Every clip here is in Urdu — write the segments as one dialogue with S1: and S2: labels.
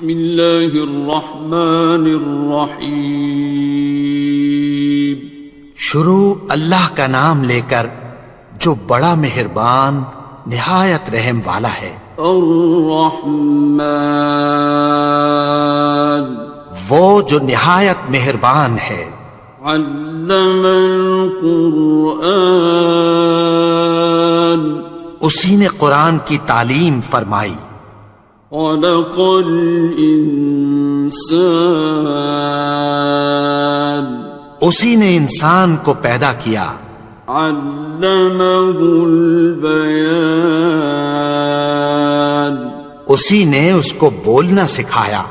S1: بسم اللہ الرحمن الرحیم.
S2: شروع اللہ کا نام لے کر جو بڑا مہربان نہایت رحم والا ہے.
S1: الرحمن
S2: وہ جو نہایت مہربان ہے.
S1: علم القرآن
S2: اسی نے قرآن کی تعلیم فرمائی.
S1: خلق الانسان
S2: اسی نے انسان کو پیدا کیا.
S1: علمہ البیان
S2: اسی نے اس کو بولنا سکھایا.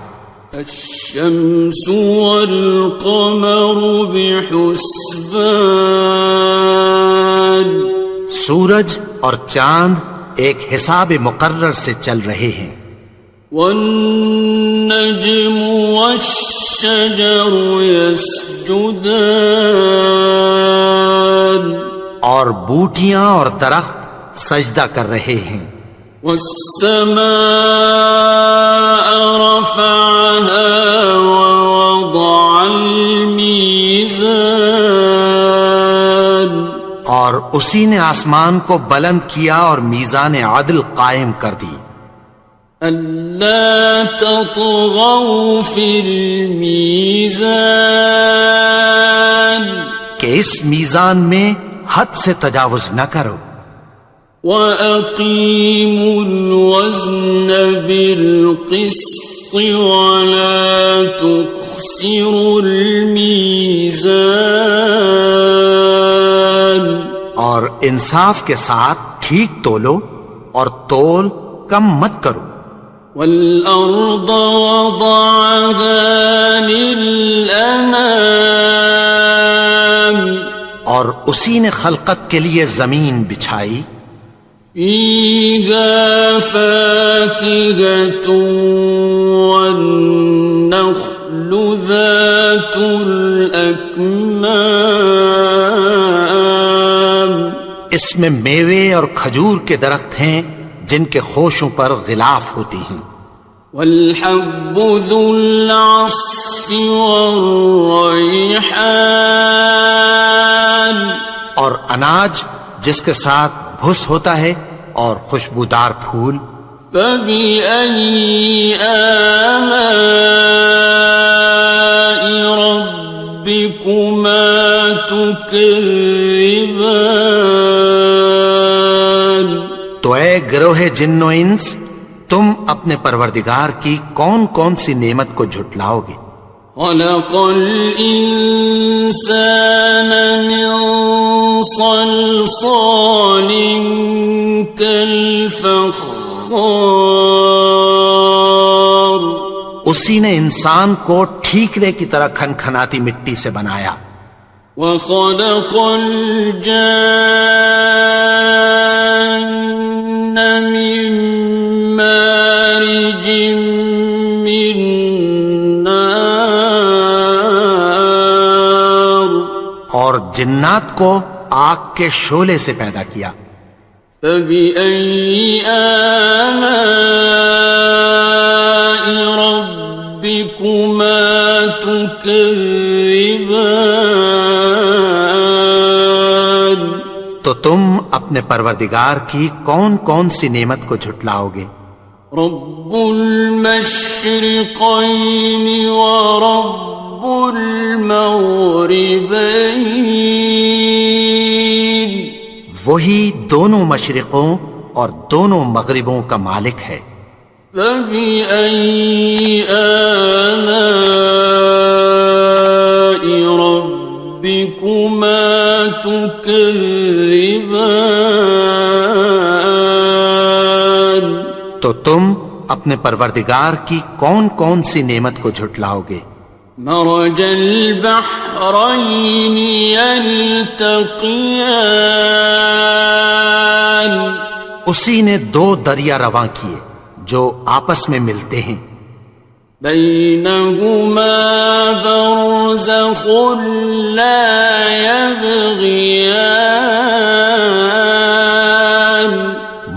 S1: الشمس والقمر بحسبان
S2: سورج اور چاند ایک حساب مقرر سے چل رہے ہیں.
S1: والنجم والشجر يسجدان
S2: اور بوٹیاں اور درخت سجدہ کر رہے ہیں.
S1: والسماء رفعها ووضع الميزان
S2: اور اسی نے آسمان کو بلند کیا اور میزان عدل قائم کر دی.
S1: ألا تطغوا في الميزان
S2: کہ اس میزان میں حد سے تجاوز نہ کرو.
S1: وَأَقِيمُوا الْوَزْنَ بِالْقِسْطِ وَلَا تُخْسِرُوا الْمِيزَانَ
S2: اور انصاف کے ساتھ ٹھیک تولو اور تول کم مت کرو.
S1: وَالْأَرْضَ وَضَعَهَا لِلْأَنَامِ
S2: اور اسی نے خلقت کے لیے زمین بچھائی.
S1: فِيهَا فَاكِهَةٌ وَالنَّخْلُ ذَاتُ الْأَكْمَامِ
S2: اس میں میوے اور کھجور کے درخت ہیں جن کے خوشوں پر غلاف ہوتی ہیں.
S1: وَالْحَبُّ ذُو الْعَصْفِ وَالرَّيْحَانِ
S2: اور اناج جس کے ساتھ بھس ہوتا ہے اور خوشبودار پھول.
S1: فَبِأَيِّ آلَاءِ رَبِّكُمَا تُكَذِّبَانِ
S2: تو اے گروہ جن و انس تم اپنے پروردگار کی کون کون سی نعمت کو جھٹلاؤ گے.
S1: خَلَقَ الْإِنسَانَ مِنْ صَلْصَالٍ كَالْفَخَّارِ
S2: اسی نے انسان کو ٹھیکرے کی طرح کھنکھناتی مٹی سے بنایا.
S1: وَخَلَقَ الْجَانَّ مِن مَّارِجٍ مِّن نَّارٍ
S2: اور جنات کو آگ کے شعلے سے پیدا کیا.
S1: فَبِأَيِّ آلَاءِ رَبِّكُمَا تُكَذِّبَانِ
S2: تو تم اپنے پروردگار کی کون کون سی نعمت کو جھٹلاؤ گے.
S1: رب المشرقین ورب المغربین
S2: وہی دونوں مشرقوں اور دونوں مغربوں کا مالک ہے.
S1: فَبِأَيِّ آلَاءِ رَبِّكُمَا تُكَذِّبَانِ
S2: تو تم اپنے پروردگار کی کون کون سی نعمت کو جھٹلاؤ گے.
S1: مرج البحرین یلتقیان
S2: اسی نے دو دریا رواں کیے جو آپس میں ملتے ہیں.
S1: بینہما برزخ لا یبغیان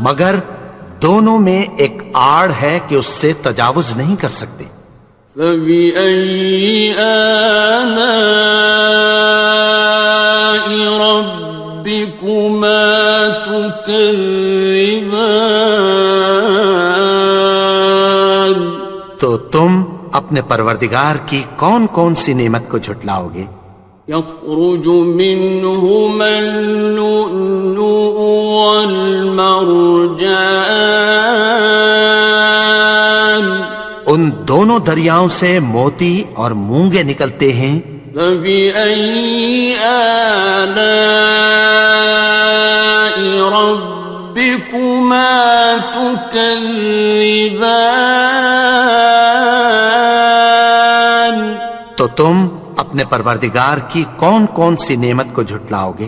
S2: مگر دونوں میں ایک آڑ ہے کہ اس سے تجاوز نہیں کر سکتے۔
S1: فبأي آلاء ربكما تكذبان؟
S2: تو تم اپنے پروردگار کی کون کون سی نعمت کو جھٹلاؤ گے؟
S1: يخرج منهما اللؤلؤ والمرجان،
S2: ان دونوں دریاؤں سے موتی اور مونگے نکلتے ہیں۔
S1: فبأي آلاء ربكما تكذبان؟
S2: تو تم اپنے پروردگار کی کون کون سی نعمت کو جھٹلاؤ گے؟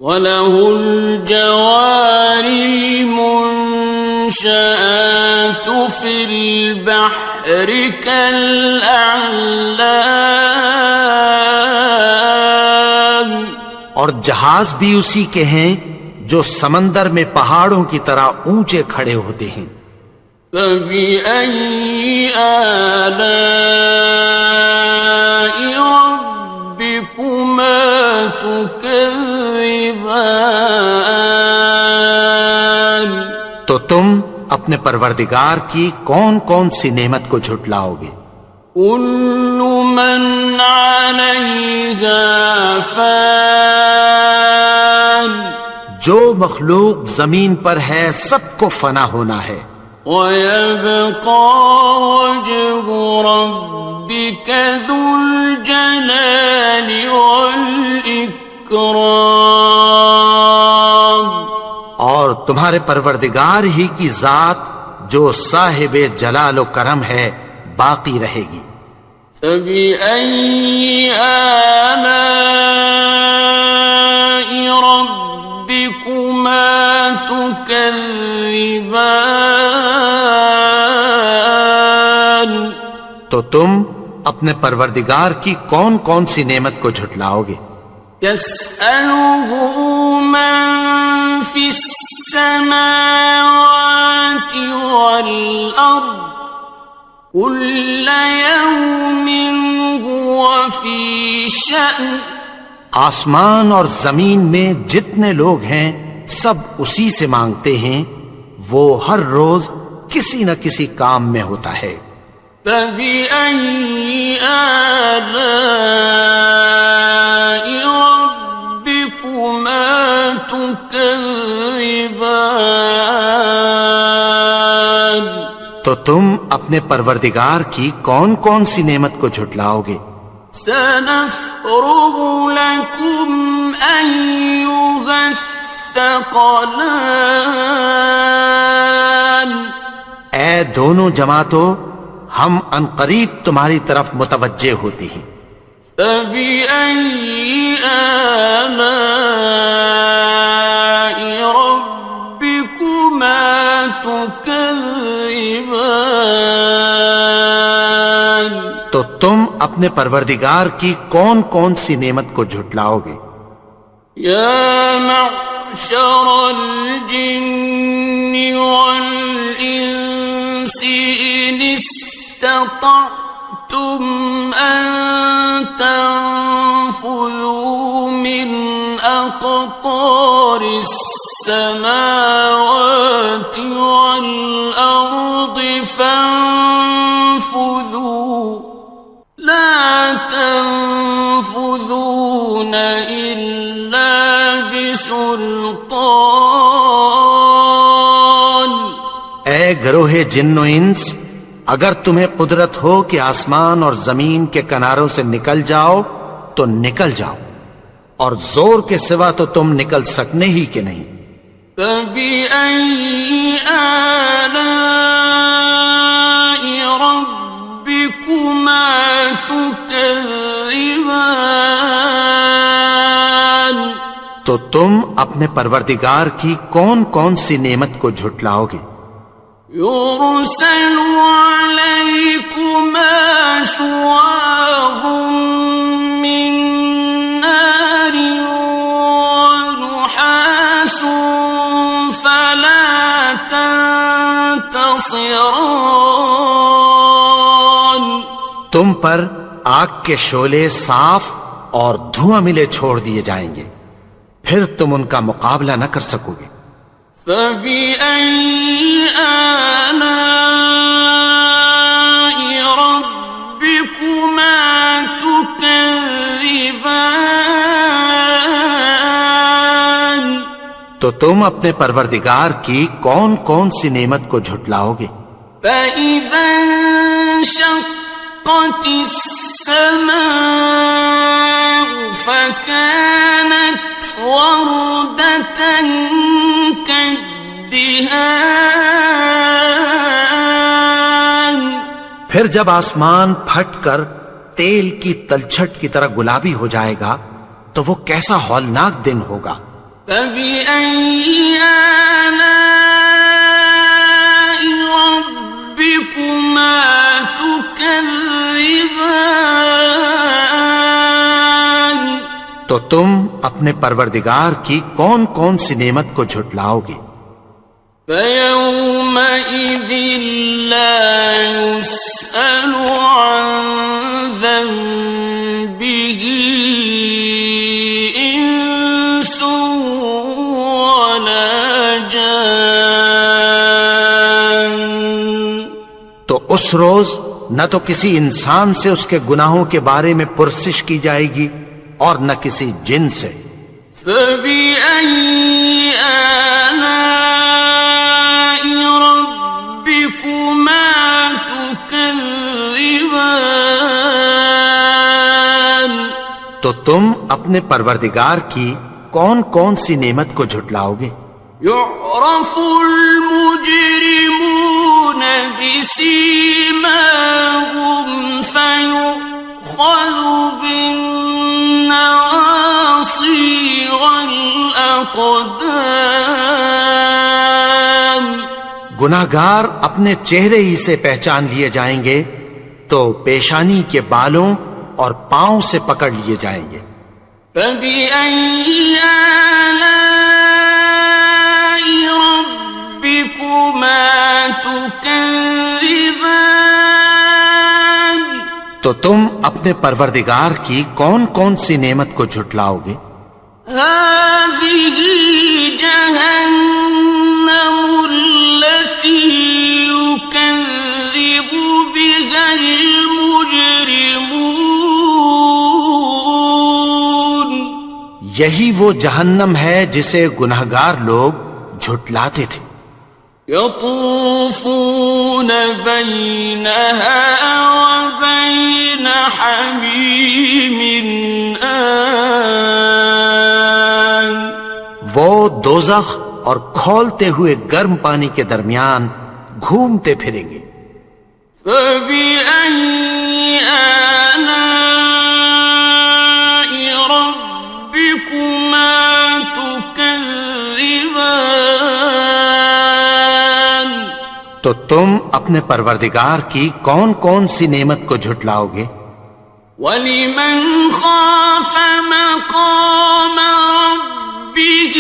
S1: وَلَهُ الْجَوَارِ الْمُنشَآتُ فِي الْبَحْرِ كَالْأَعْلَامِ،
S2: اور جہاز بھی اسی کے ہیں جو سمندر میں پہاڑوں کی طرح اونچے کھڑے ہوتے ہیں۔
S1: فَبِأَيِّ آلَاءِ رَبِّكُمَا تُكَذِّبَانِ؟
S2: تو تم اپنے پروردگار کی کون کون سی نعمت کو جھٹلاؤ گے؟
S1: كُلُّ مَنْ عَلَيْهَا فَانٍ،
S2: جو مخلوق زمین پر ہے سب کو فنا ہونا ہے۔
S1: وَيَبْقَى وَجْهُ رَبِّكَ ذُو الْجَلَالِ وَالْإِكْرَامِ،
S2: اور تمہارے پروردگار ہی کی ذات جو صاحب جلال و کرم ہے باقی رہے گی۔
S1: فَبِأَيِّ آلَاءِ رَبِّكُمَا تُكَذِّبَانِ؟
S2: تو تم اپنے پروردگار کی کون کون سی نعمت کو جھٹلاؤ گے؟
S1: يَسْأَلُهُ مَن فِي السَّمَاوَاتِ وَالْأَرْضِ كُلَّ يَوْمٍ هُوَ فِي شَأْنٍ،
S2: آسمان اور زمین میں جتنے لوگ ہیں سب اسی سے مانگتے ہیں، وہ ہر روز کسی نہ کسی کام میں ہوتا ہے۔
S1: فَبِأَيِّ آلَاءِ رَبِّكُمَا تُكَذِّبَانِ؟
S2: تو تم اپنے پروردگار کی کون کون سی نعمت کو جھٹلاؤ گے؟
S1: سَنَفْرُغُ لَكُمْ أَيُّهَ الثَّقَلَانِ،
S2: اے دونوں جماعتوں، ہم عنقریب تمہاری طرف متوجہ ہوتے ہیں۔
S1: فَبِأَيِّ آلَاءِ رَبِّكُمَا تُكَذِّبَانِ؟
S2: تو تم اپنے پروردگار کی کون کون سی نعمت کو جھٹلاؤ گے؟
S1: يَا مَعْشَرَ الْجِنِّ وَالْإِنسِ إِنِ اسْتَطَعْتُمْ أَن تَنفُذُوا مِنْ أَقْطَارِ السَّمَاوَاتِ وَالْأَرْضِ فَانفُذُوا لَا تَنفُذُونَ إِلَّا بِسُلْطَانٍ۔
S2: اے گروہ جن و انس، اگر تمہیں قدرت ہو کہ آسمان اور زمین کے کناروں سے نکل جاؤ تو نکل جاؤ، اور زور کے سوا تو تم نکل سکنے ہی کہ نہیں۔
S1: فَبِأَيِّ آلَاءِ رَبِّكُمَا تُكَذِّبَانِ؟
S2: تو تم اپنے پروردگار کی کون کون سی نعمت کو جھٹلاؤ گے؟
S1: يُرْسَلُ عَلَيْكُمَا شُوَاظٌ مِّن نَّارٍ وَنُحَاسٌ فَلَا تَنتَصِرَانِ؟
S2: تم پر آگ کے شعلے صاف اور دھواں ملے چھوڑ دیے جائیں گے، پھر تم ان کا مقابلہ نہ کر سکو گے۔
S1: فَبِأَيِّ آلَاءِ رَبِّكُمَا تُكَذِّبَانِ؟
S2: تو تم اپنے پروردگار کی کون کون سی نعمت کو جھٹلاؤ گے؟
S1: فَإِذَا انشَقَّتِ السَّمَاءُ فَكَانَتْ وَرْدَةً كَالدِّهَانِ،
S2: پھر جب آسمان پھٹ کر تیل کی تلچھٹ کی طرح گلابی ہو جائے گا تو وہ کیسا ہولناک دن ہوگا۔
S1: فَبِأَيِّ آلَاءِ رَبِّكُمَا تُكَذِّبَانِ؟
S2: تو تم اپنے پروردگار کی کون کون سی نعمت کو جھٹلاؤ گے؟
S1: فَيَوْمَئِذٍ لَا يُسْأَلُ عَنْ ذَنبِهِ إِنسٌ وَلَا جَانٌ۔
S2: تو اس روز نہ تو کسی انسان سے اس کے گناہوں کے بارے میں پرسش کی جائے گی اور نہ کسی جن سے۔
S1: فَبِأَيِّ آلَاءِ رَبِّكُمَا تُكَذِّبَانِ؟
S2: تو تم اپنے پروردگار کی کون کون سی نعمت کو جھٹلاؤ گے؟
S1: يُعْرَفُ الْمُجْرِمُونَ بِسِيمَاهُمْ فَيُؤْخَذُ بِالنَّوَاصِي وَالْأَقْدَامِ۔
S2: گناہگار اپنے چہرے ہی سے پہچان لیے جائیں گے تو پیشانی کے بالوں اور پاؤں سے پکڑ لیے جائیں گے۔
S1: فَبِأَيِّ آلَاءِ رَبِّكُمَا تُكَذِّبَانِ؟
S2: تو تم اپنے پروردگار کی کون کون سی نعمت کو جھٹلاؤ گے؟
S1: هَٰذِهِ جَهَنَّمُ الَّتِي يُكَذِّبُ بِهَا الْمُجْرِمُونَ۔
S2: یہی وہ جہنم ہے جسے گناہگار لوگ جھٹلاتے تھے۔
S1: يَطُوفُونَ بَيْنَهَا وَبَيْنَ حَمِيمٍ آنٍ۔
S2: وہ دوزخ اور کھولتے ہوئے گرم پانی کے درمیان گھومتے پھریں گے۔
S1: فَبِأَيِّ آلَاءِ رَبِّكُمَا تُكَذِّبَانِ؟
S2: تو تم اپنے پروردگار کی کون کون سی نعمت کو جھٹلاؤ گے؟
S1: وَلِمَنْ خَافَ مَقَامَ رَبِّهِ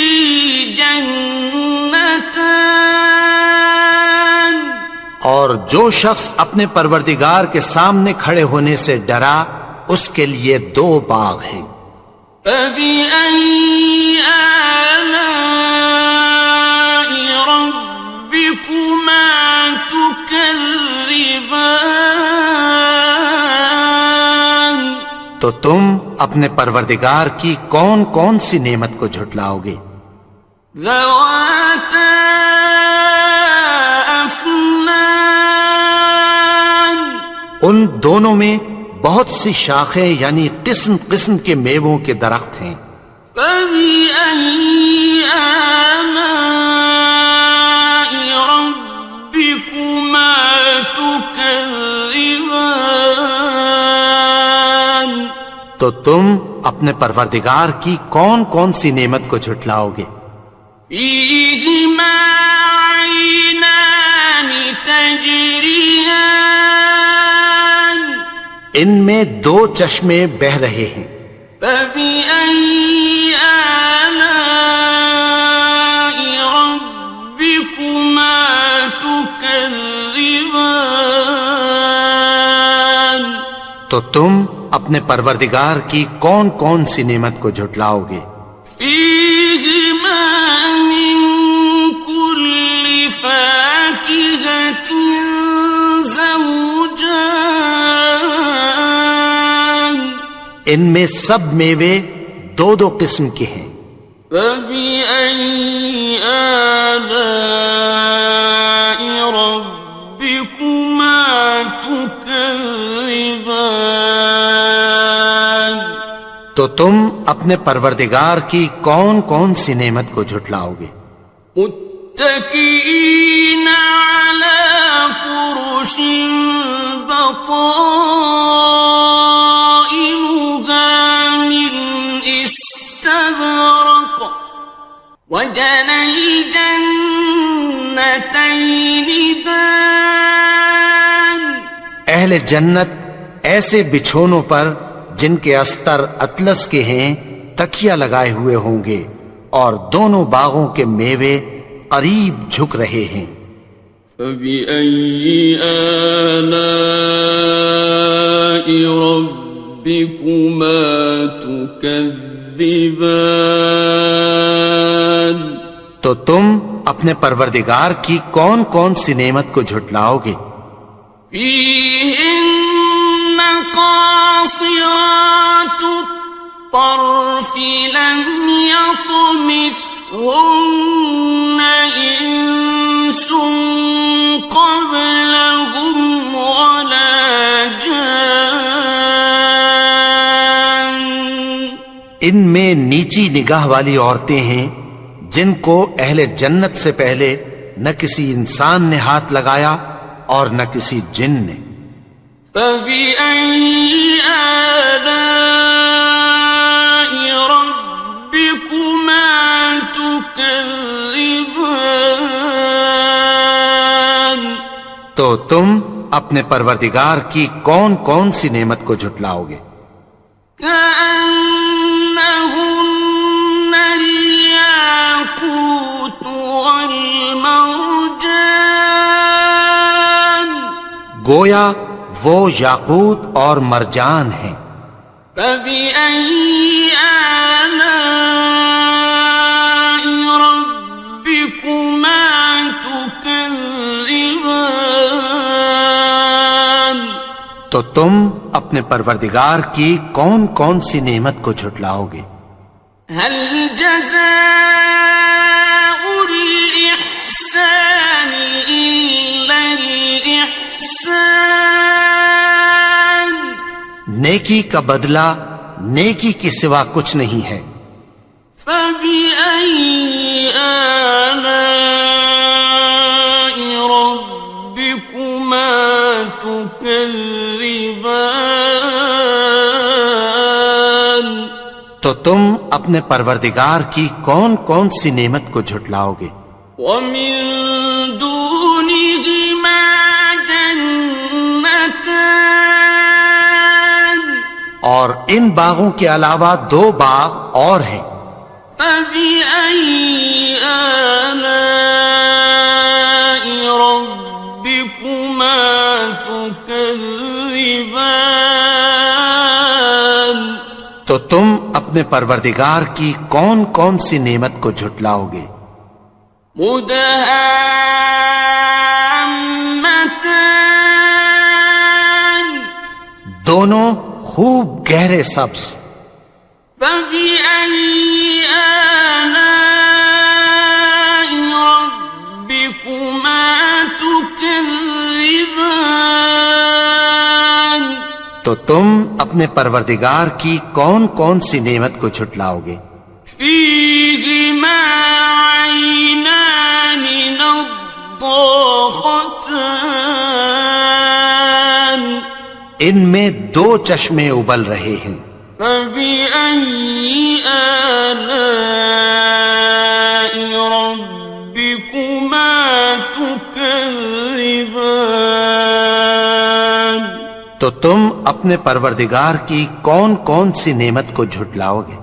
S1: جَنَّتَانِ؟
S2: اور جو شخص اپنے پروردگار کے سامنے کھڑے ہونے سے ڈرا اس کے لیے 2 باغ ہیں۔
S1: فَبِأَيِّ آلَاءِ رَبِّكُمَا تُكَذِّبَانِ؟
S2: تو تم اپنے پروردگار کی کون کون سی نعمت کو جھٹلاؤ گے؟
S1: ذَوَاتَا أَفْنَانٍ؟
S2: ان دونوں میں بہت سی شاخیں یعنی قسم قسم کے میووں کے درخت ہیں۔
S1: فَبِأَيِّ آلَاءِ رَبِّكُمَا تُكَذِّبَانِ؟
S2: تو تم اپنے پروردگار کی کون کون سی نعمت کو جھٹلاؤ گے؟
S1: فِيهِمَا عَيْنَانِ تَجْرِيَانِ؟
S2: ان میں 2 چشمے بہ رہے ہیں۔
S1: فَبِأَيِّ آلَاءِ رَبِّكُمَا تُكَذِّبَانِ؟
S2: تو تم اپنے پروردگار کی کون کون سی نعمت کو جھٹلاؤ گے؟
S1: فیہما من کل فاکہۃ زوجان،
S2: ان میں سب میوے دو دو قسم کے ہیں۔
S1: فبأي آلاء ربكما تكذبان،
S2: تو تم اپنے پروردگار کی کون کون سی نعمت کو جھٹلاؤ گے؟
S1: متكئين على فرش بطائنها من استبرق، وجنى الجنتين دان،
S2: اہل جنت ایسے بچھونوں پر جن کے استر اطلس کے ہیں تکیہ لگائے ہوئے ہوں گے، اور دونوں باغوں کے میوے قریب جھک رہے ہیں۔
S1: فبأي آلاء ربكما تكذبان،
S2: تو تم اپنے پروردگار کی کون کون سی نعمت کو جھٹلاؤ گے؟
S1: فيهن قاصرات الطرف لم يطمثهن إنس قبلهم ولا جان،
S2: ان میں نیچی نگاہ والی عورتیں ہیں جن کو اہل جنت سے پہلے نہ کسی انسان نے ہاتھ لگایا اور نہ کسی جن نے۔
S1: فبأي آلاء ربكما تكذبان،
S2: تو تم اپنے پروردگار کی کون کون سی نعمت کو جھٹلاؤ گے؟
S1: كأنهن الياقوت والمرجان،
S2: گویا وہ یاقوت اور مرجان ہیں۔
S1: فبأي آلاء ربكما تكذبان،
S2: تو تم اپنے پروردگار کی کون کون سی نعمت کو جھٹلاؤ گے؟
S1: هل جزاء الإحسان إلا الإحسان،
S2: نیکی کا بدلہ نیکی کے سوا کچھ نہیں ہے۔
S1: فبأي آلاء ربكما تكذبان،
S2: تو تم اپنے پروردگار کی کون کون سی نعمت کو جھٹلاؤ گے؟
S1: ومن دونهما جنتان،
S2: اور ان باغوں کے علاوہ دو باغ اور ہیں۔
S1: فبأي آلاء ربكما تكذبان،
S2: تو تم اپنے پروردگار کی کون کون سی نعمت کو جھٹلاؤ گے؟
S1: مدهامتان،
S2: دونوں خوب گہرے سبز۔
S1: فبأي آلاء ربكما تكذبان،
S2: تو تم اپنے پروردگار کی کون کون سی نعمت کو جھٹلاؤ گے؟
S1: فيهما عينان نضاختان،
S2: ان میں دو چشمے ابل رہے ہیں۔
S1: فبأي آلاء ربكما تكذبان،
S2: تو تم اپنے پروردگار کی کون کون سی نعمت کو جھٹلاؤ گے؟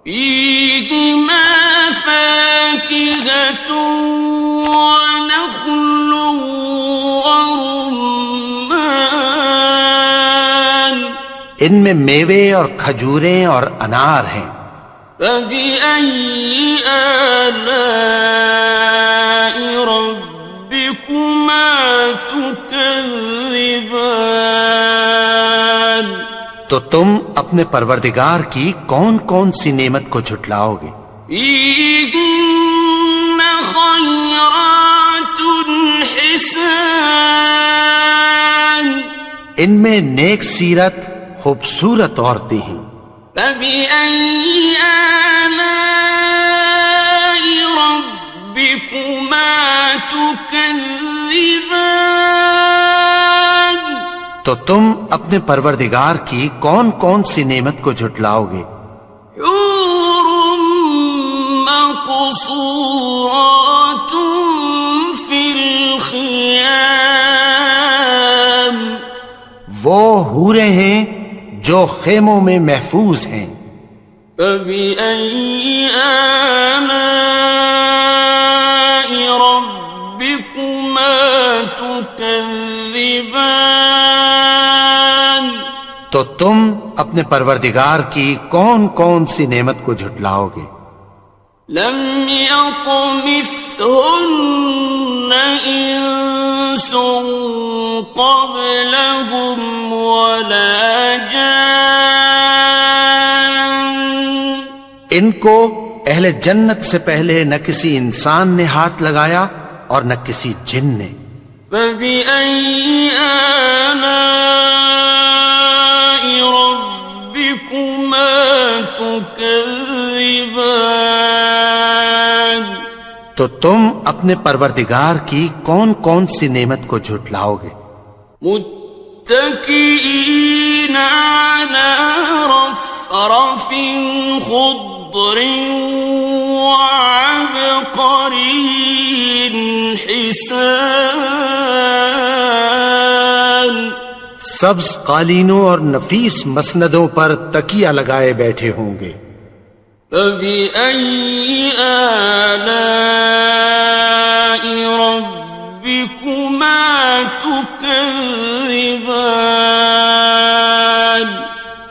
S1: فيهما فاكهة ونخل ورمان،
S2: ان میں میوے اور کھجوریں اور انار ہیں۔
S1: فبأي آلاء ربكما تكذبان؟
S2: تو تم اپنے پروردگار کی کون کون سی نعمت کو جھٹلاؤ گے؟
S1: فيهن خيرات حسان،
S2: ان میں نیک سیرت خوبصورت عورتیں ہیں۔
S1: فبأي آلاء ربكما تكذبان؟
S2: تو تم اپنے پروردگار کی کون کون سی نعمت کو جھٹلاؤ گے؟
S1: حور مقصورات في الخيام،
S2: وہ حوریں ہیں جو خیموں میں محفوظ ہیں۔
S1: فبأي آلاء ربكما تكذبان؟
S2: تو تم اپنے پروردگار کی کون کون سی نعمت کو جھٹلاؤ گے؟
S1: لم يطمثهن إنس قبلهم ولا جان،
S2: ان کو اہل جنت سے پہلے نہ کسی انسان نے ہاتھ لگایا اور نہ کسی جن نے۔
S1: فبأي آلاء ربكما تكذبان؟
S2: تو تم اپنے پروردگار کی کون کون سی نعمت کو جھٹلاؤ گے؟
S1: متكئين على رفرف خضر وعبقري حسان،
S2: سبز قالینوں اور نفیس مسندوں پر تکیہ لگائے بیٹھے ہوں گے۔
S1: فبأي آلاء ربكما تكذبان؟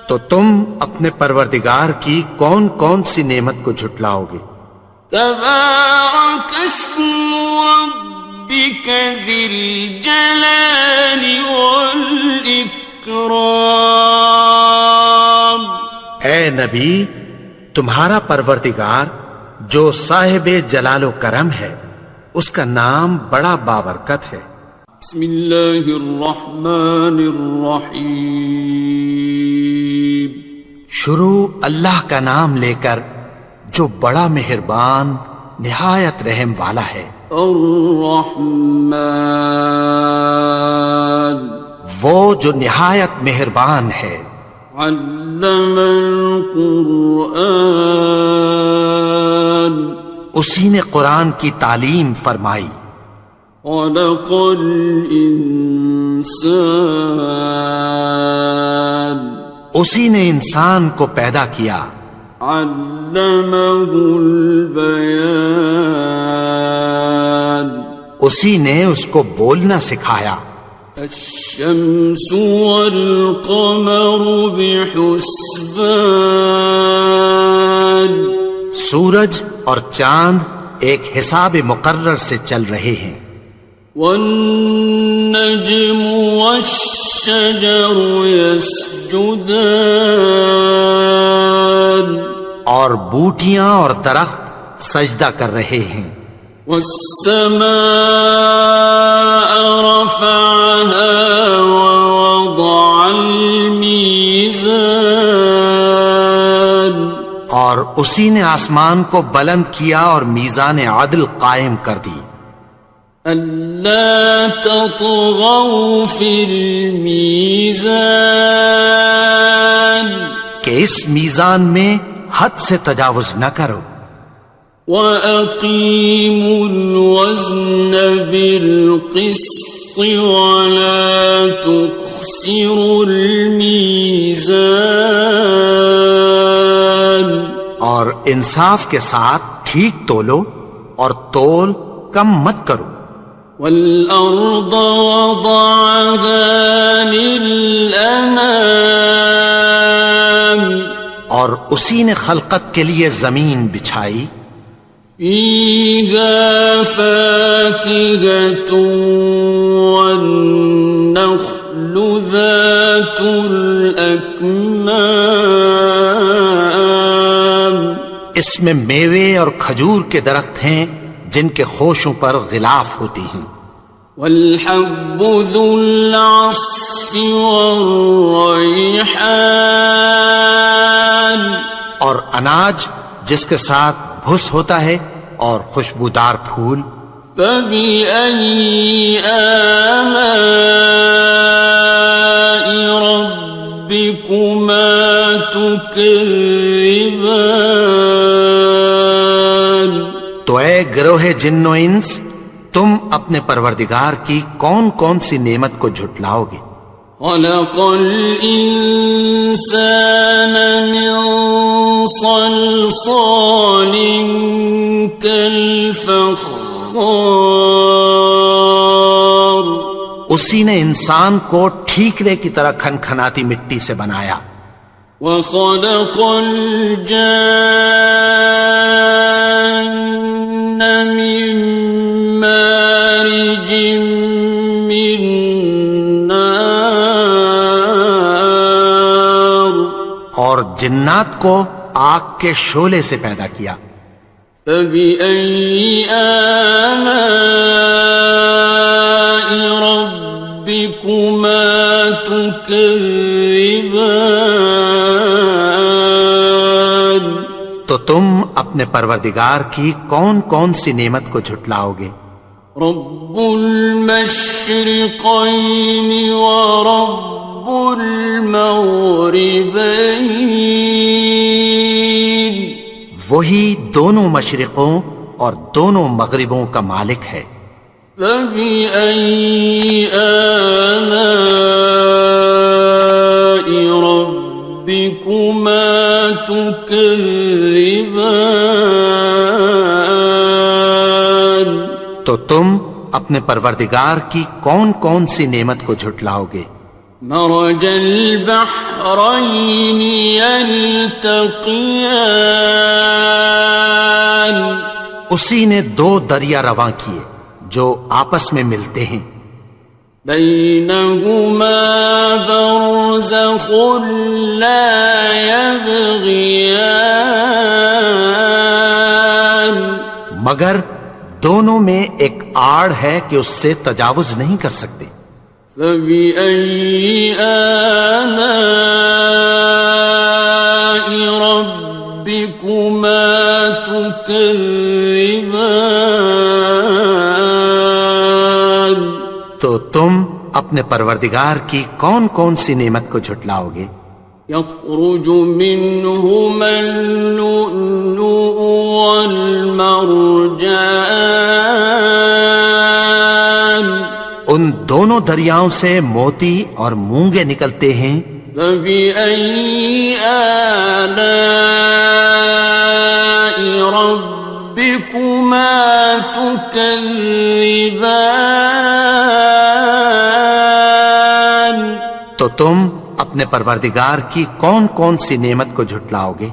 S2: تو تم اپنے پروردگار کی کون کون سی نعمت کو جھٹلاؤ گے؟
S1: تبارك اسم ربك ذي الجلال والإكرام۔
S2: اے نبی، تمہارا پروردگار جو صاحب جلال و کرم ہے، اس کا نام بڑا بابرکت ہے۔
S1: بسم اللہ الرحمن الرحیم،
S2: شروع اللہ کا نام لے کر جو بڑا مہربان نہایت رحم والا ہے۔
S1: الرحمن،
S2: وہ جو نہایت مہربان ہے۔
S1: علم القرآن،
S2: اسی نے قرآن کی تعلیم فرمائی۔
S1: خلق الانسان،
S2: اسی نے انسان کو پیدا کیا۔
S1: علمہ البیان،
S2: اسی نے اس کو بولنا سکھایا۔
S1: الشمس والقمر بحسبان،
S2: سورج اور چاند ایک حساب مقرر سے چل رہے ہیں۔
S1: والنجم والشجر يسجدان،
S2: اور بوٹیاں اور درخت سجدہ کر رہے ہیں۔
S1: والسماء رفعها ووضع الميزان،
S2: اور اسی نے آسمان کو بلند کیا اور میزان عدل قائم کر دی۔
S1: ألا تطغوا في الميزان،
S2: کہ اس میزان میں حد سے تجاوز نہ کرو۔
S1: وَأَقِيمُوا الْوَزْنَ بِالْقِسْطِ وَلَا تُخْسِرُوا الْمِيزَانَ،
S2: اور انصاف کے ساتھ ٹھیک تولو اور تول کم مت کرو۔
S1: وَالْأَرْضَ وَضَعَهَا لِلْأَنَامِ،
S2: اور اسی نے خلقت کے لیے زمین بچھائی،
S1: فيها فاكهة والنخل ذات الأكمام،
S2: اس میں میوے اور کھجور کے درخت ہیں جن کے خوشوں پر غلاف ہوتی ہیں،
S1: والحب ذو العصف والریحان،
S2: اور اناج جس کے ساتھ بھس ہوتا ہے اور خوشبودار پھول،
S1: فبأي آلاء ربكما تكذبان۔
S2: تو اے گروہ جن و انس، تم اپنے پروردگار کی کون کون سی نعمت کو جھٹلاؤ گے؟
S1: خلق الإنسان من صلصال كالفخار،
S2: اسی نے انسان کو ٹھیکرے کی طرح کھنکھناتی مٹی سے بنایا،
S1: وخلق الجان من مارج من نار،
S2: اور جنات کو آگ کے شعلے سے پیدا کیا،
S1: فبأي آلاء ربكما تكذبان۔
S2: تو تم اپنے پروردگار کی کون کون سی نعمت کو جھٹلاؤ گے؟
S1: رب المشرقين ورب المغربين،
S2: وہی دونوں مشرقوں اور دونوں مغربوں کا مالک ہے،
S1: فبأي آلاء ربكما تكذبان۔
S2: تو تم اپنے پروردگار کی کون کون سی نعمت کو جھٹلاؤ گے؟
S1: مرج البحرين يلتقيان،
S2: اسی نے دو دریا رواں کیے جو آپس میں ملتے ہیں،
S1: بينهما برزخ لا يبغيان،
S2: مگر دونوں میں ایک آڑ ہے کہ اس سے تجاوز نہیں کر سکتے،
S1: فبأي آلاء ربكما تكذبان۔
S2: تو تم اپنے پروردگار کی کون کون سی نعمت کو جھٹلاؤ گے؟
S1: يخرج منهما اللؤلؤ والمرجان،
S2: ان دونوں دریاؤں سے موتی اور مونگے نکلتے ہیں،
S1: فبأي آلاء ربكما تكذبان۔
S2: تو تم اپنے پروردگار کی کون کون سی نعمت کو جھٹلاؤ گے؟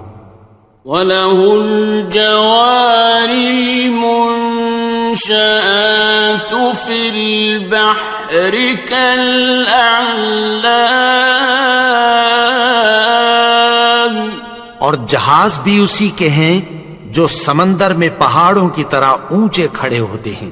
S1: وَلَهُ الْجَوَارِ الْمُنشَآتُ فِي الْبَحْرِ كَالْأَعْلَامِ،
S2: اور جہاز بھی اسی کے ہیں جو سمندر میں پہاڑوں کی طرح اونچے کھڑے ہوتے ہیں،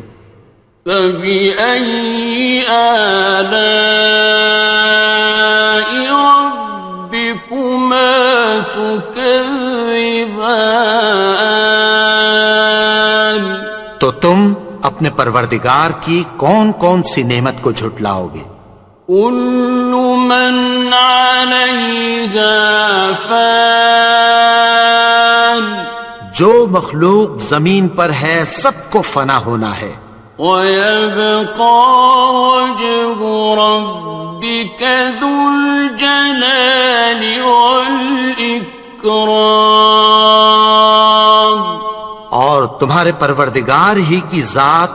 S1: فَبِأَيِّ آلَاءِ رَبِّكُمَا تُكَذِّبَانِ۔
S2: تو تم اپنے پروردگار کی کون کون سی نعمت کو جھٹلاؤ گے؟
S1: كل من عليها فان،
S2: جو مخلوق زمین پر ہے سب کو فنا ہونا ہے،
S1: ويبقى وجه ربك ذو الجلال والإكرام،
S2: اور تمہارے پروردگار ہی کی ذات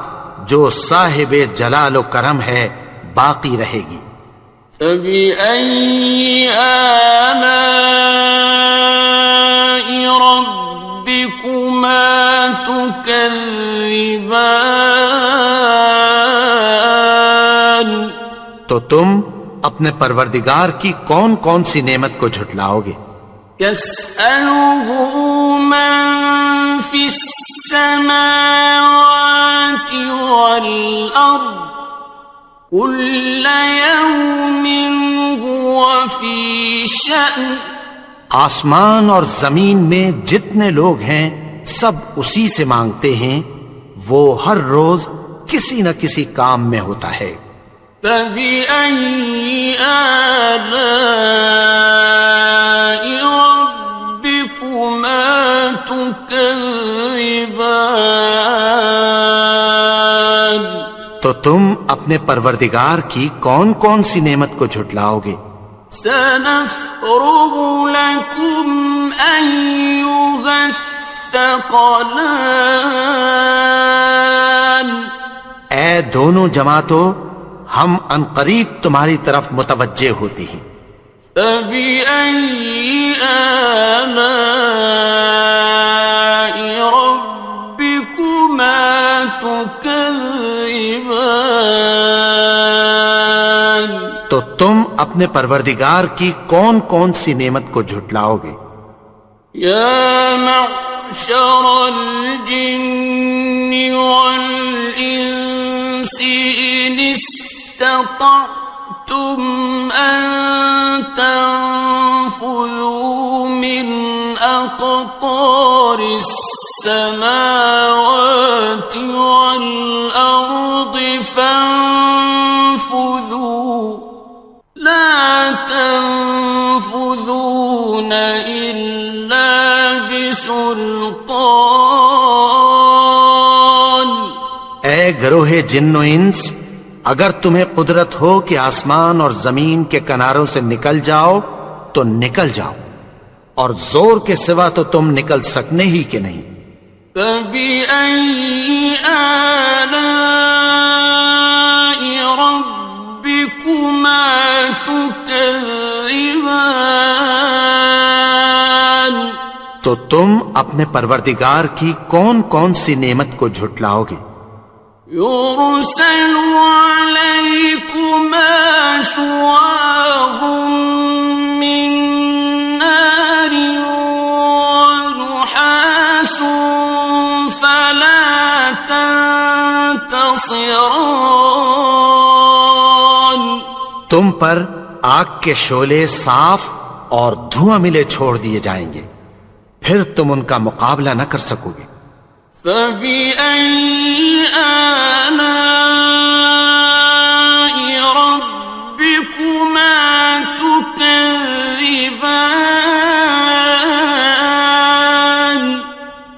S2: جو صاحب جلال و کرم ہے باقی رہے گی۔
S1: فبأي آلاء تكذبان
S2: تو تم اپنے پروردگار کی کون کون سی نعمت کو جھٹلاؤ گے؟
S1: يسأله من في السماوات والأرض كل يوم هو في شأن
S2: آسمان اور زمین میں جتنے لوگ ہیں سب اسی سے مانگتے ہیں، وہ ہر روز کسی نہ کسی کام میں ہوتا ہے۔
S1: فبأي آلاء ربكما تكذبان
S2: تو تم اپنے پروردگار کی کون کون سی نعمت کو جھٹلاؤ گے؟
S1: سنفرغ لكم أيها الثقلان
S2: اے دونوں جماعتوں، ہم عنقریب تمہاری طرف متوجہ ہوتے ہیں۔
S1: فبأي آلاء ربكما تكذبان
S2: تو تم اپنے پروردگار کی کون کون سی نعمت کو جھٹلاؤ گے؟
S1: يا معشر الجن والإنس إن استطعتم أن تنفذوا من أقطار السماوات والأرض فانفذوا لا تنفذون إلا بسلطان
S2: اے گروہ جن و انس، اگر تمہیں قدرت ہو کہ آسمان اور زمین کے کناروں سے نکل جاؤ تو نکل جاؤ، اور زور کے سوا تو تم نکل سکنے ہی کہ نہیں۔
S1: فبأي آلاء ربكما تكذبان
S2: تو تم اپنے پروردگار کی کون کون سی نعمت کو جھٹلاؤ گے؟
S1: يرسل عليكما شواظ من نار ونحاس فلا تنتصران
S2: تم پر آگ کے شعلے صاف اور دھواں ملے چھوڑ دیے جائیں گے، پھر تم ان کا مقابلہ نہ کر سکو گے۔
S1: فبأي آلاء ربكما تكذبان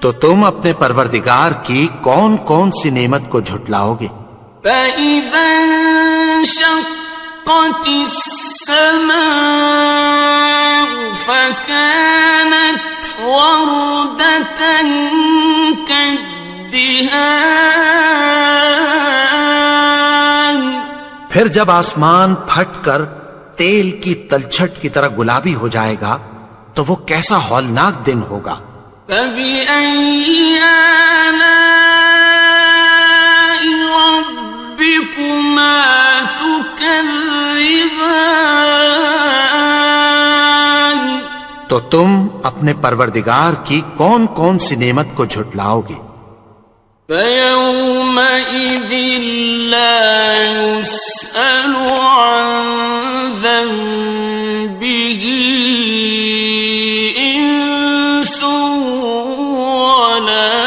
S2: تو تم اپنے پروردگار کی کون کون سی نعمت کو جھٹلاؤ گے؟
S1: فإذا انشقت السماء فكانت وردة كالدهان
S2: پھر جب آسمان پھٹ کر تیل کی تلچھٹ کی طرح گلابی ہو جائے گا تو وہ کیسا ہولناک دن ہوگا۔
S1: فبأي آلاء ربكما تكذبان
S2: تو تم اپنے پروردگار کی کون کون سی نعمت کو جھٹلاؤ گے؟
S1: فيومئذ لا يسأل عن ذنبه إنس ولا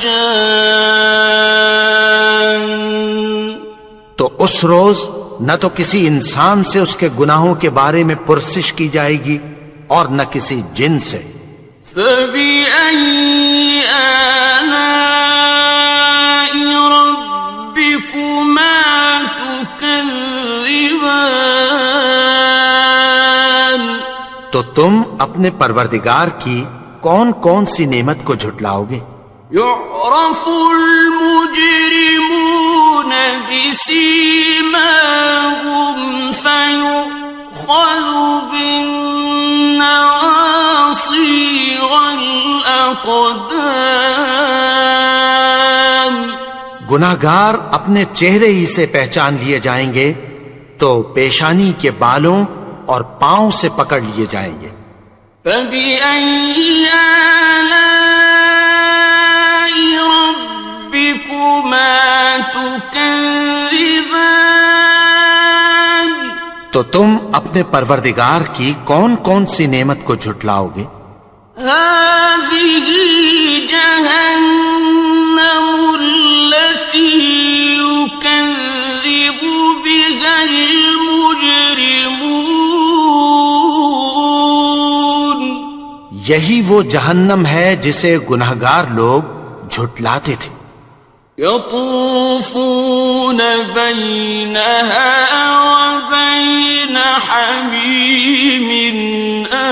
S1: جان
S2: تو اس روز نہ تو کسی انسان سے اس کے گناہوں کے بارے میں پرسش کی جائے گی اور نہ کسی جن سے۔
S1: فبأي آلاء ربكما تكذبان
S2: تو تم اپنے پروردگار کی کون کون سی نعمت کو جھٹلاؤ گے؟
S1: يعرف المجرمون بسيماهم فيؤخذ بالنواصي والأقدام
S2: گناہگار اپنے چہرے ہی سے پہچان لیے جائیں گے تو پیشانی کے بالوں اور پاؤں سے پکڑ لیے جائیں گے۔
S1: فَبِأَيِّ آلَاءِ رَبِّكُمَا تُكَذِّبَانِ؟
S2: تو تم اپنے پروردگار کی کون کون سی نعمت کو جھٹلاؤ گے؟
S1: هَٰذِهِ جَهَنَّمُ الَّتِي يُكَذِّبُ بِهَا الْمُجْرِمُونَ۔
S2: یہی وہ جہنم ہے جسے گناہگار لوگ جھٹلاتے تھے۔
S1: يطوفون بينها وبين حميم آن۔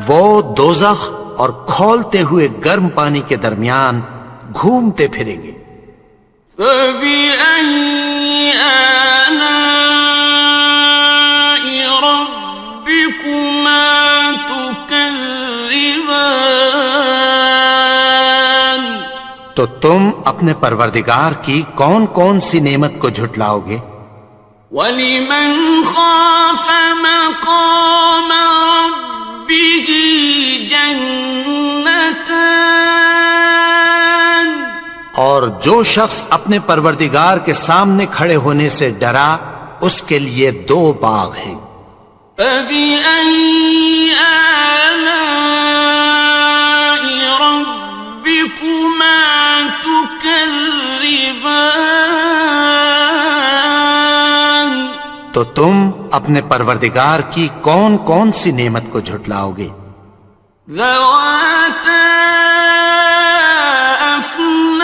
S2: وہ دوزخ اور کھولتے ہوئے گرم پانی کے درمیان گھومتے پھریں گے۔
S1: فَبِأَيِّ آلَاءِ رَبِّكُمَا تُكَذِّبَانِ؟
S2: تو تم اپنے پروردگار کی کون کون سی نعمت کو جھٹلاؤ گے؟
S1: وَلِمَنْ خَافَ مَقَامَ رَبِّهِ جَنَّتَانِ؟
S2: اور جو شخص اپنے پروردگار کے سامنے کھڑے ہونے سے ڈرا اس کے لیے 2 باغ ہیں۔
S1: فَبِأَيِّ آلَاءِ رَبِّكُمَا تُكَذِّبَانِ؟
S2: تو تم اپنے پروردگار کی کون کون سی نعمت کو جھٹلاؤ گے؟
S1: ذَوَاتَا أَفْنَانٍ؟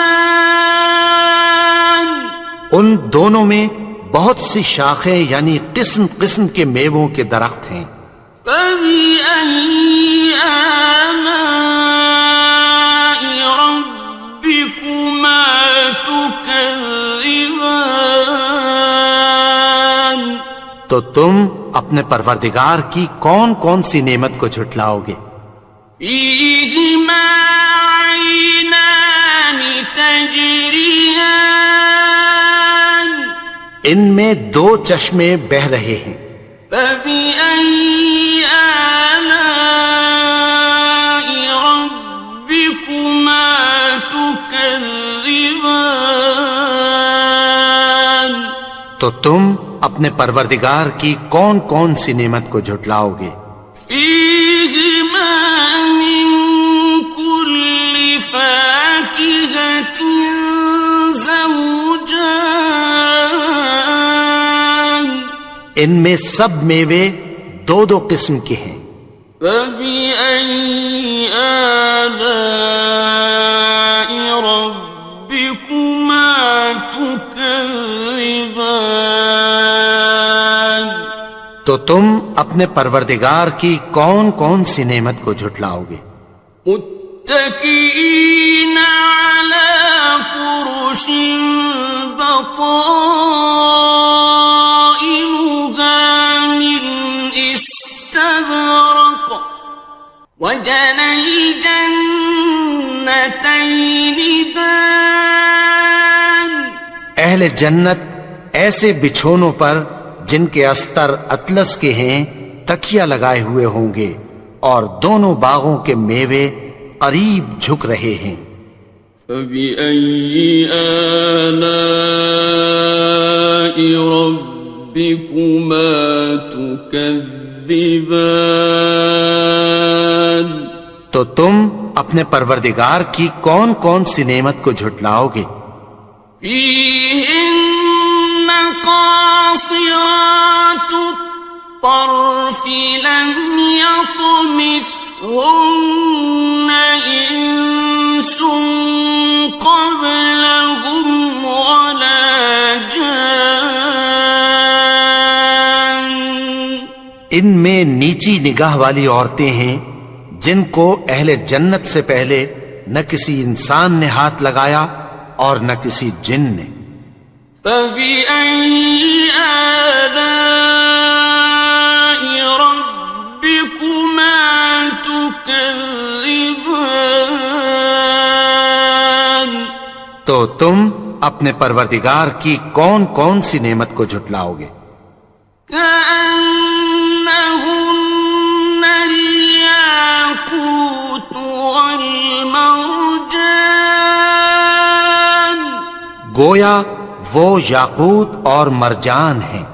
S2: ان دونوں میں بہت سی شاخیں یعنی قسم قسم کے میووں کے درخت ہیں۔
S1: فَبِأَيِّ آلَاءِ رَبِّكُمَا تُكَذِّبَانِ؟
S2: تو تم اپنے پروردگار کی کون کون سی نعمت کو جھٹلاؤ گے؟
S1: فِيهِمَا عَيْنَانِ تَجْرِيَانِ؟
S2: ان میں 2 چشمے بہ رہے ہیں۔
S1: فَبِأَيِّ آلَاءِ رَبِّكُمَا تُكَذِّبَانِ؟
S2: تو تم اپنے پروردگار کی کون کون سی نعمت کو جھٹلاؤ گے؟
S1: فِيهِمَا مِن كُلِّ فَاكِهَةٍ زَوْجَانِ؟
S2: ان میں سب میوے 2 قسم کے ہیں۔
S1: فَبِأَيِّ آلَاءِ رَبِّكُمَا تُكَذِّبَانِ؟
S2: تو تم اپنے پروردگار کی کون کون سی نعمت کو جھٹلاؤ گے؟
S1: متكئين على فرش بطائنها من استبرق وجنى الجنتين دان۔
S2: اہل جنت ایسے بچھونوں پر جن کے استر اطلس کے ہیں تکیہ لگائے ہوئے ہوں گے اور دونوں باغوں کے میوے قریب جھک رہے ہیں۔
S1: فَبِأَيِّ آلَاءِ رَبِّكُمَا تُكَذِّبَانِ؟
S2: تو تم اپنے پروردگار کی کون کون سی نعمت کو جھٹلاؤ گے؟
S1: فِيهِنَّ قَاصِرَاتُ الطَّرْفِ لَمْ يَطْمِثْهُنَّ إِنسٌ قَبْلَهُمْ وَلَا جَانٌّ۔
S2: ان میں نیچی نگاہ والی عورتیں ہیں جن کو اہل جنت سے پہلے نہ کسی انسان نے ہاتھ لگایا اور نہ کسی جن نے۔
S1: فَبِأَيِّ آلَاءِ رَبِّكُمَا تُكَذِّبَانِ؟
S2: تو تم اپنے پروردگار کی کون کون سی نعمت کو جھٹلاؤ گے؟
S1: كأنهن الياقوت والمرجان
S2: گویا وہ یاقوت اور مرجان ہیں۔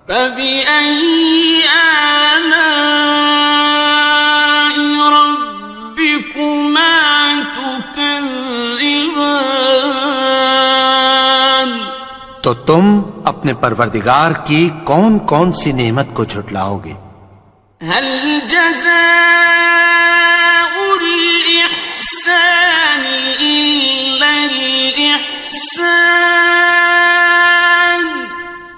S1: فبأي آلاء ربكما تكذبان
S2: تو تم اپنے پروردگار کی کون کون سی نعمت کو جھٹلاؤ گے؟
S1: هل جزاء الإحسان إلا الإحسان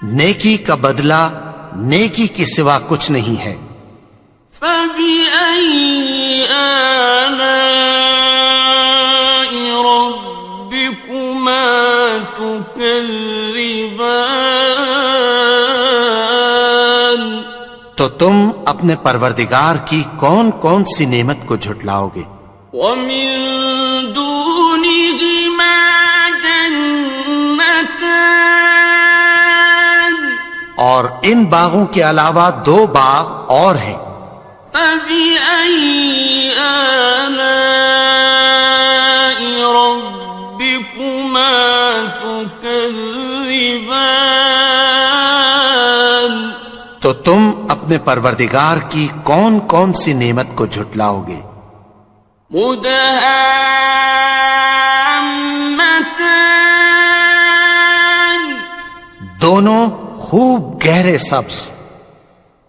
S2: نیکی کا بدلہ نیکی کے سوا کچھ نہیں ہے۔
S1: فبأي آلاء ربكما تكذبان
S2: تو تم اپنے پروردگار کی کون کون سی نعمت کو جھٹلاؤ گے؟
S1: ومن دونهما جنتان
S2: اور ان باغوں کے علاوہ دو باغ اور ہیں۔
S1: فبأي آلاء ربكما تكذبان
S2: تو تم اپنے پروردگار کی کون کون سی نعمت کو جھٹلاؤ گے؟
S1: مدهامتان
S2: دونوں خوب گہرے سبز۔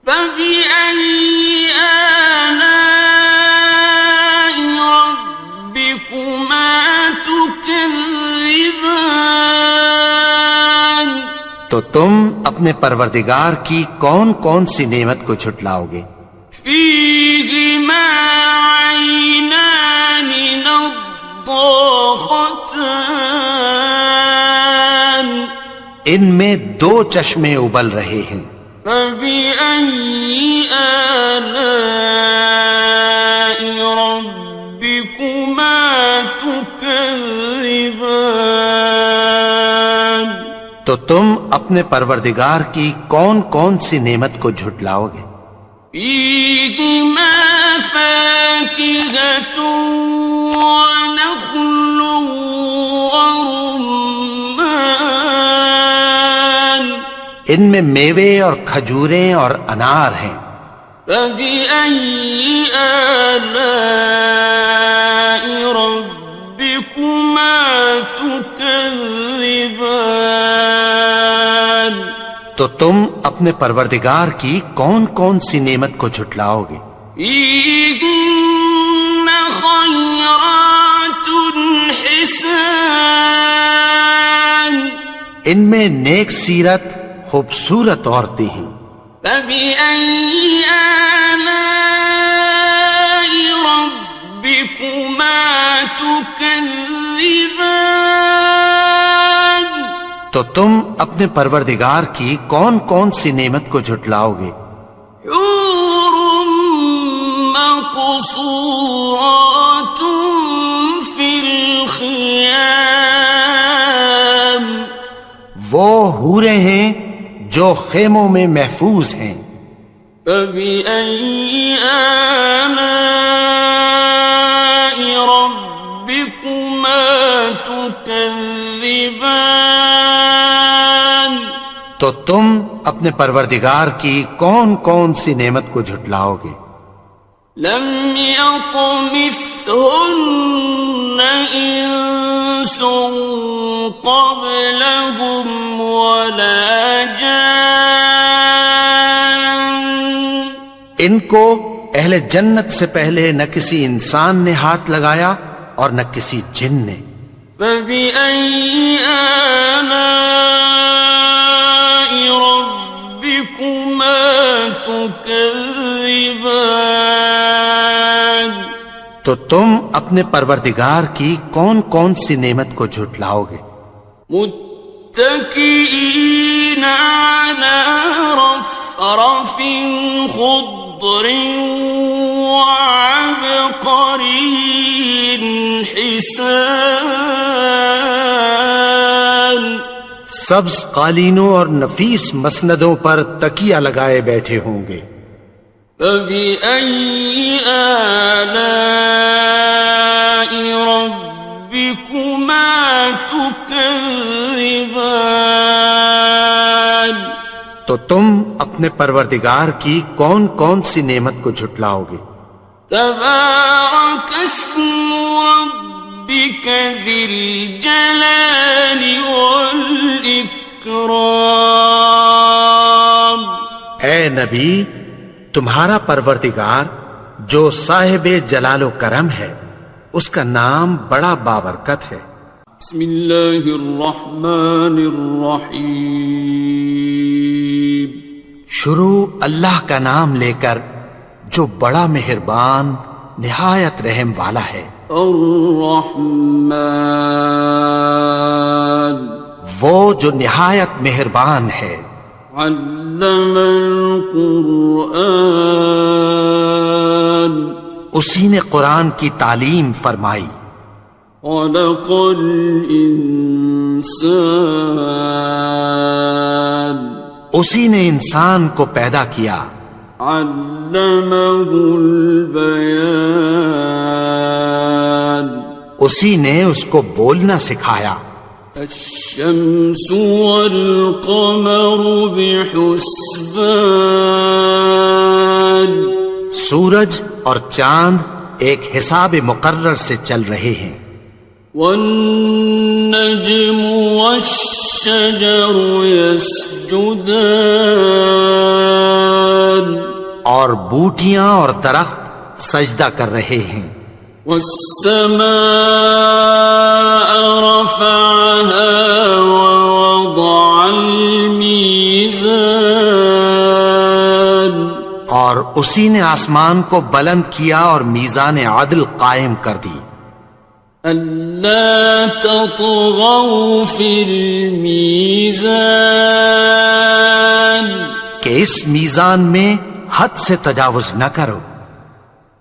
S1: فبأي آلاء ربكما تكذبان
S2: تو تم اپنے پروردگار کی کون کون سی نعمت کو جھٹلاؤ گے؟
S1: فيهما عينان نضاختان
S2: ان میں دو چشمے ابل رہے ہیں۔
S1: فبأي آلاء ربكما تكذبان
S2: تو تم اپنے پروردگار کی کون کون سی نعمت کو جھٹلاؤ گے؟
S1: فيهما فاكهة ونخل ورمان
S2: ان میں میوے اور کھجوریں اور انار ہیں۔
S1: فبأي آلاء ربكما تكذبان
S2: تو تم اپنے پروردگار کی کون کون سی نعمت کو جھٹلاؤ گے؟
S1: فيهن خيرات حسان
S2: ان میں نیک سیرت خوبصورت عورتیں ہیں۔
S1: فبأي آلاء ربكما تكذبان
S2: تو تم اپنے پروردگار کی کون کون سی نعمت کو جھٹلاؤ گے؟
S1: حور مقصورات في الخيام
S2: وہ حوریں ہیں جو خیموں میں محفوظ ہیں۔
S1: فبأي آلاء ربكما تكذبان
S2: تو تم اپنے پروردگار کی کون کون سی نعمت کو جھٹلاؤ گے؟
S1: لم يطمثهن إنس قبلهم ولا جان
S2: ان کو اہل جنت سے پہلے نہ کسی انسان نے ہاتھ لگایا اور نہ کسی جن نے۔
S1: فبأي آلاء ربكما تكذبان
S2: تو تم اپنے پروردگار کی کون کون سی نعمت کو جھٹلاؤ گے؟
S1: متكئين على رفرف خضر وعبقري حسان
S2: سبز قالینوں اور نفیس مسندوں پر تکیہ لگائے بیٹھے ہوں گے.
S1: فَبِأَيِّ آلَاءِ رَبِّكُمَا تُكَذِّبَانِ
S2: تو تم اپنے پروردگار کی کون کون سی نعمت کو جھٹلاؤ گے؟
S1: تبارك اسم ربك ذي الجلال والإكرام.
S2: اے نبی، تمہارا پروردگار جو صاحب جلال و کرم ہے، اس کا نام بڑا بابرکت ہے.
S1: بسم اللہ الرحمن الرحیم.
S2: شروع اللہ کا نام لے کر جو بڑا مہربان نہایت رحم والا ہے.
S1: الرحمن،
S2: وہ جو نہایت مہربان ہے.
S1: علم القرآن،
S2: اسی نے قرآن کی تعلیم فرمائی.
S1: خلق الانسان،
S2: اسی نے انسان کو پیدا کیا.
S1: علمہ البیان،
S2: اسی نے اس کو بولنا سکھایا.
S1: الشمس والقمر بحسبان،
S2: سورج اور چاند ایک حساب مقرر سے چل رہے ہیں.
S1: والنجم والشجر يسجدان،
S2: اور بوٹیاں اور درخت سجدہ کر رہے ہیں.
S1: والسماء رفعها ووضع الميزان،
S2: اور اسی نے آسمان کو بلند کیا اور میزان عدل قائم کر دی.
S1: ألا تطغوا في الميزان،
S2: کہ اس میزان میں حد سے تجاوز نہ کرو.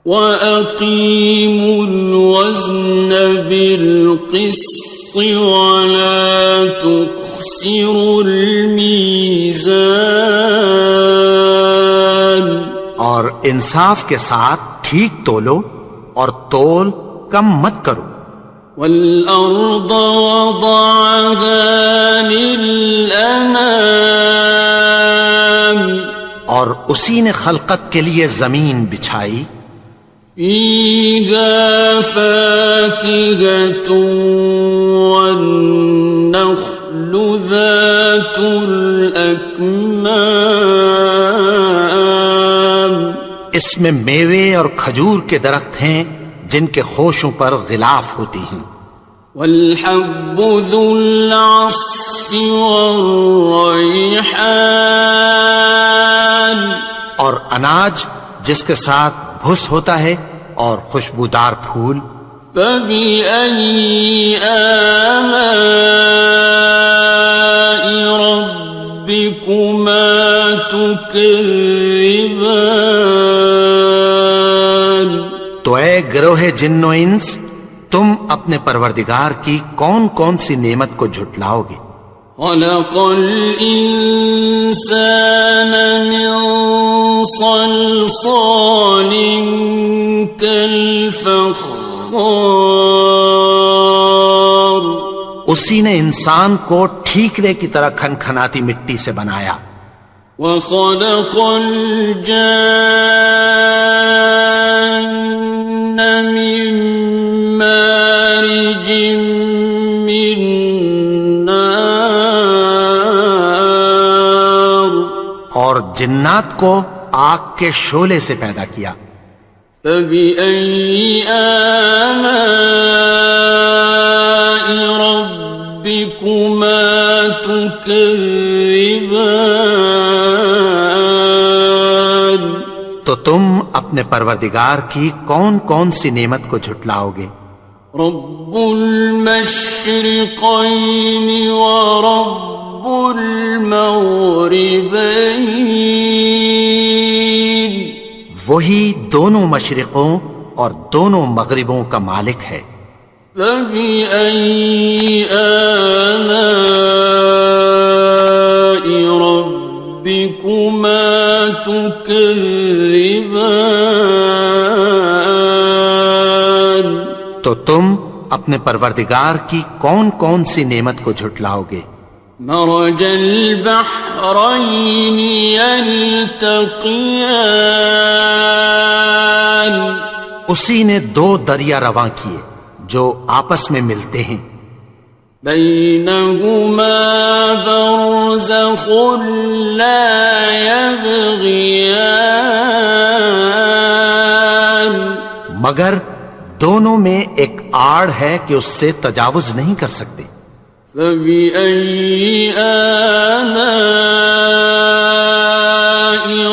S1: وَأَقِيمُوا الْوَزْنَ بِالْقِسْطِ وَلَا تُخْسِرُوا الْمِيزَانَ،
S2: اور انصاف کے ساتھ ٹھیک تولو اور تول کم مت کرو.
S1: وَالْأَرْضَ وَضَعَهَا لِلْأَنَامِ،
S2: اور اسی نے خلقت کے لیے زمین بچھائی.
S1: فِيهَا فَاكِهَةٌ وَالنَّخْلُ ذَاتُ الْأَكْمَامِ،
S2: اس میں میوے اور کھجور کے درخت ہیں جن کے خوشوں پر غلاف ہوتی ہیں.
S1: وَالْحَبُّ ذُو الْعَصْفِ وَالرَّيْحَانِ،
S2: اور اناج جس کے ساتھ بھس ہوتا ہے اور خوشبودار پھول.
S1: فَبِأَيِّ آلَاءِ رَبِّكُمَا تُكَذِّبَانِ.
S2: تو اے گروہ جن و انس، تم اپنے پروردگار کی کون کون سی نعمت کو جھٹلاؤ گے؟
S1: خلق الإنسان من صلصال كالفخار،
S2: اسی نے انسان کو ٹھیکرے کی طرح کھنکھناتی مٹی سے بنایا.
S1: وخلق الجان من مارج من نار،
S2: اور جنات کو آگ کے شعلے سے پیدا کیا.
S1: فبأي آلاء ربكما تكذبان،
S2: تو تم اپنے پروردگار کی کون کون سی نعمت کو جھٹلاؤ گے؟
S1: رب المشرقين ورب المغربين،
S2: وہی دونوں مشرقوں اور دونوں مغربوں کا مالک ہے.
S1: فبأي آلاء ربكما تكذبان؟
S2: تو تم اپنے پروردگار کی کون کون سی نعمت کو جھٹلاؤ گے؟
S1: مرج البحرين يلتقيان،
S2: اسی نے دو دریا رواں کیے جو آپس میں ملتے ہیں،
S1: بينهما برزخ لا يبغيان،
S2: مگر دونوں میں ایک آڑ ہے کہ اس سے تجاوز نہیں کر سکتے۔
S1: فبأي آلاء